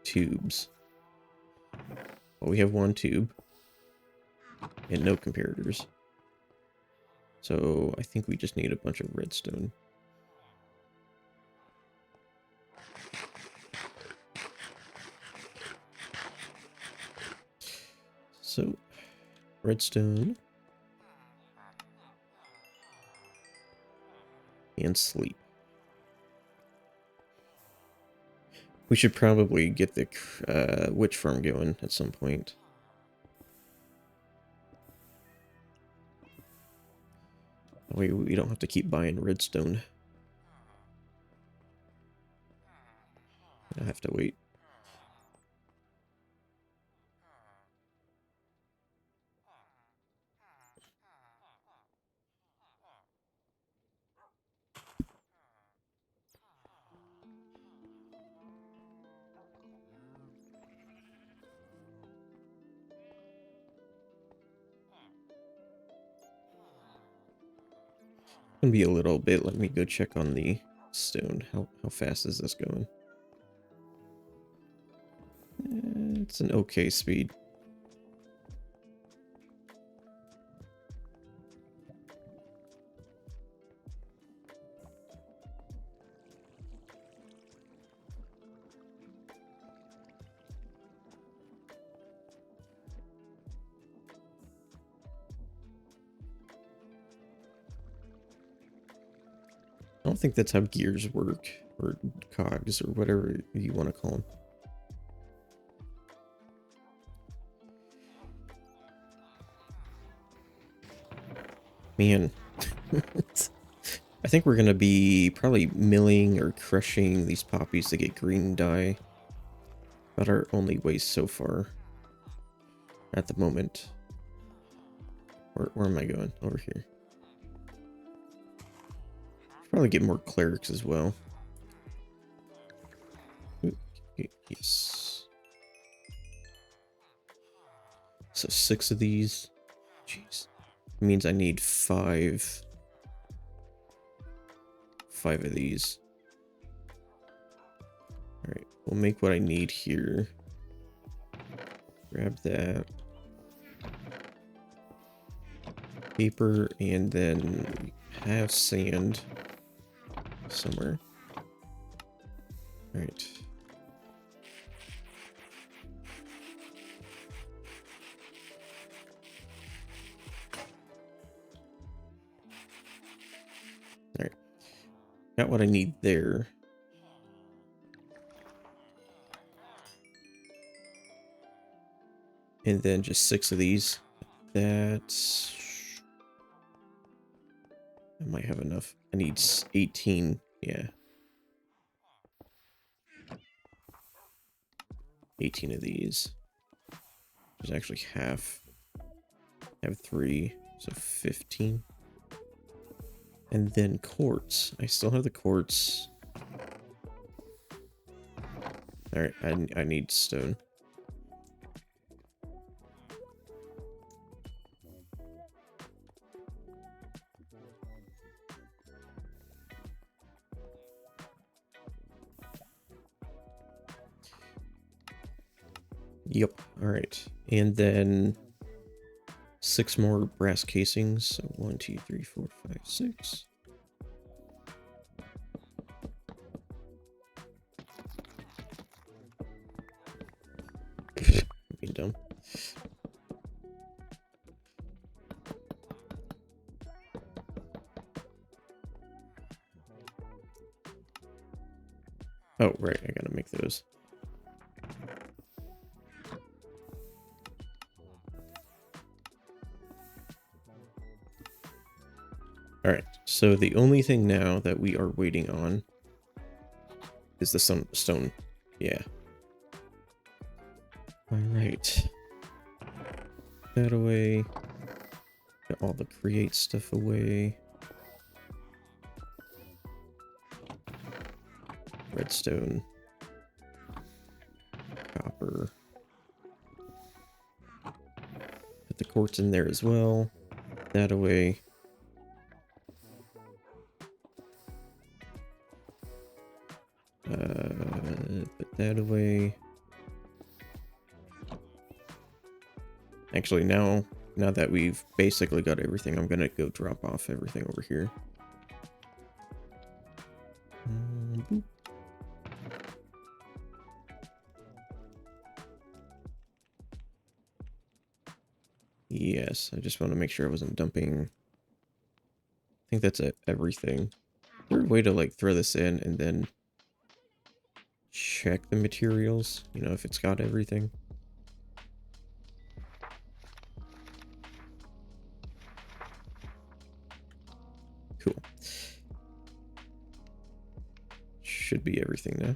tubes. Well, we have 1 tube and no comparators. So I think we just need a bunch of redstone. So, redstone and sleep. We should probably get the witch farm going at some point. That way we don't have to keep buying redstone. I have to wait. Gonna be a little bit. Let me go check on the stone. How fast is this going? It's an okay speed. I don't think that's how gears work, or cogs, or whatever you want to call them. Man, I think we're gonna be probably milling or crushing these poppies to get green dye. About our only waste so far. at the moment. Where am I going? Over here. Probably get more clerics as well. Yes. So 6 of these. Jeez. It means I need 5 of these. Alright, we'll make what I need here. Grab that. Paper, and then we have sand somewhere. Alright. Alright. Got what I need there. And then just 6 of these. That's... I might have enough. I need 18. Yeah. 18 of these. There's actually half. I have 3. So 15. And then quartz. I still have the quartz. Alright, I need stone. Yep. Alright. And then 6 more brass casings. So 1, 2, 3, 4, 5, 6. Being dumb. Oh, right. I gotta make those. Alright, so the only thing now that we are waiting on is the stone. Yeah. Alright. That away. Get all the create stuff away. Redstone. Copper. Put the quartz in there as well. That away. Put that away. Actually, now that we've basically got everything, I'm gonna go drop off everything over here. Boop. Yes, I just want to make sure I wasn't dumping. I think that's everything. Is there a way to like throw this in and then check the materials? You know, if it's got everything. Cool. Should be everything now.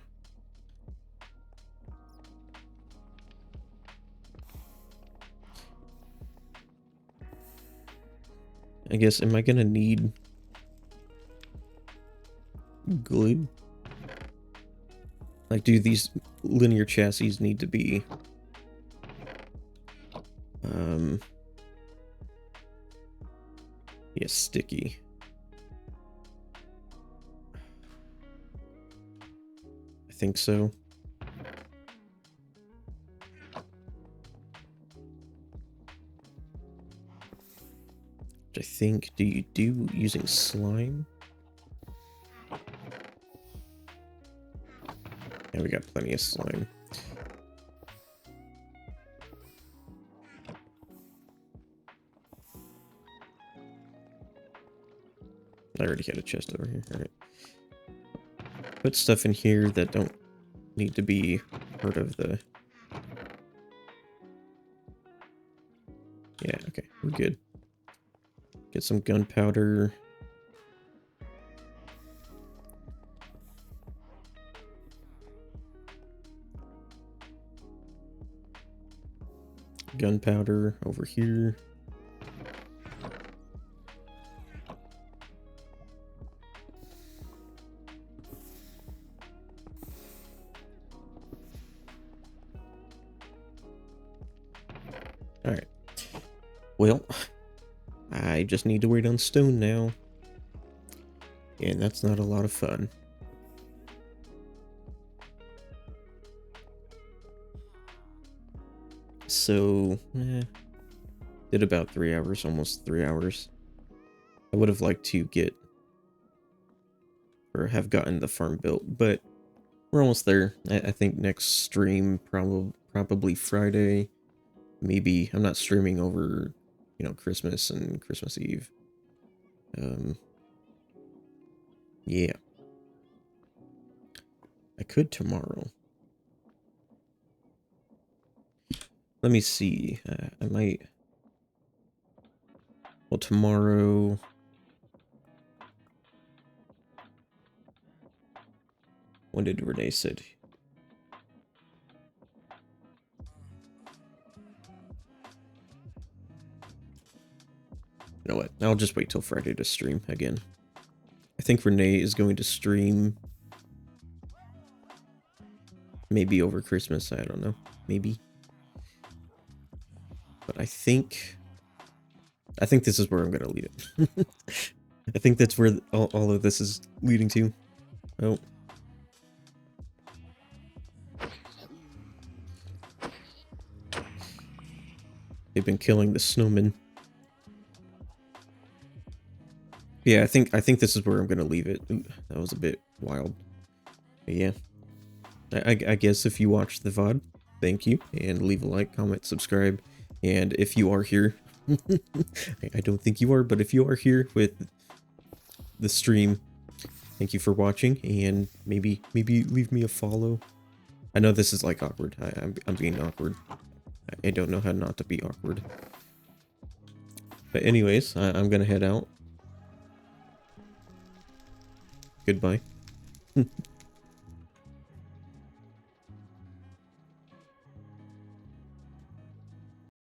I guess, am I gonna need glue? Like, do these linear chassis need to be yeah, sticky? I think so. Which I think, do you do using slime? Yeah, we got plenty of slime. I already had a chest over here. Alright. Put stuff in here that don't need to be part of the... Yeah, okay, we're good. Get some gunpowder. gunpowder over here. Alright. Well, I just need to wait on stone now. And that's not a lot of fun. So, did about 3 hours, almost 3 hours. I would have liked to get, or have gotten the farm built, but we're almost there. I think next stream, probably Friday. Maybe, I'm not streaming over, you know, Christmas and Christmas Eve. Yeah. I could tomorrow. Let me see. I might... Well, tomorrow... When did Renee said? You know what? I'll just wait till Friday to stream again. I think Renee is going to stream maybe over Christmas. I don't know. Maybe. But I think this is where I'm going to leave it. I think that's where all of this is leading to. Oh. They've been killing the snowmen. Yeah, I think this is where I'm gonna leave it. Ooh, that was a bit wild. But yeah. I guess if you watched the VOD, thank you. And leave a like, comment, subscribe. And if you are here, I don't think you are, but if you are here with the stream, thank you for watching. And maybe leave me a follow. I know this is like awkward. I'm being awkward. I don't know how not to be awkward. But anyways, I'm gonna head out. Goodbye.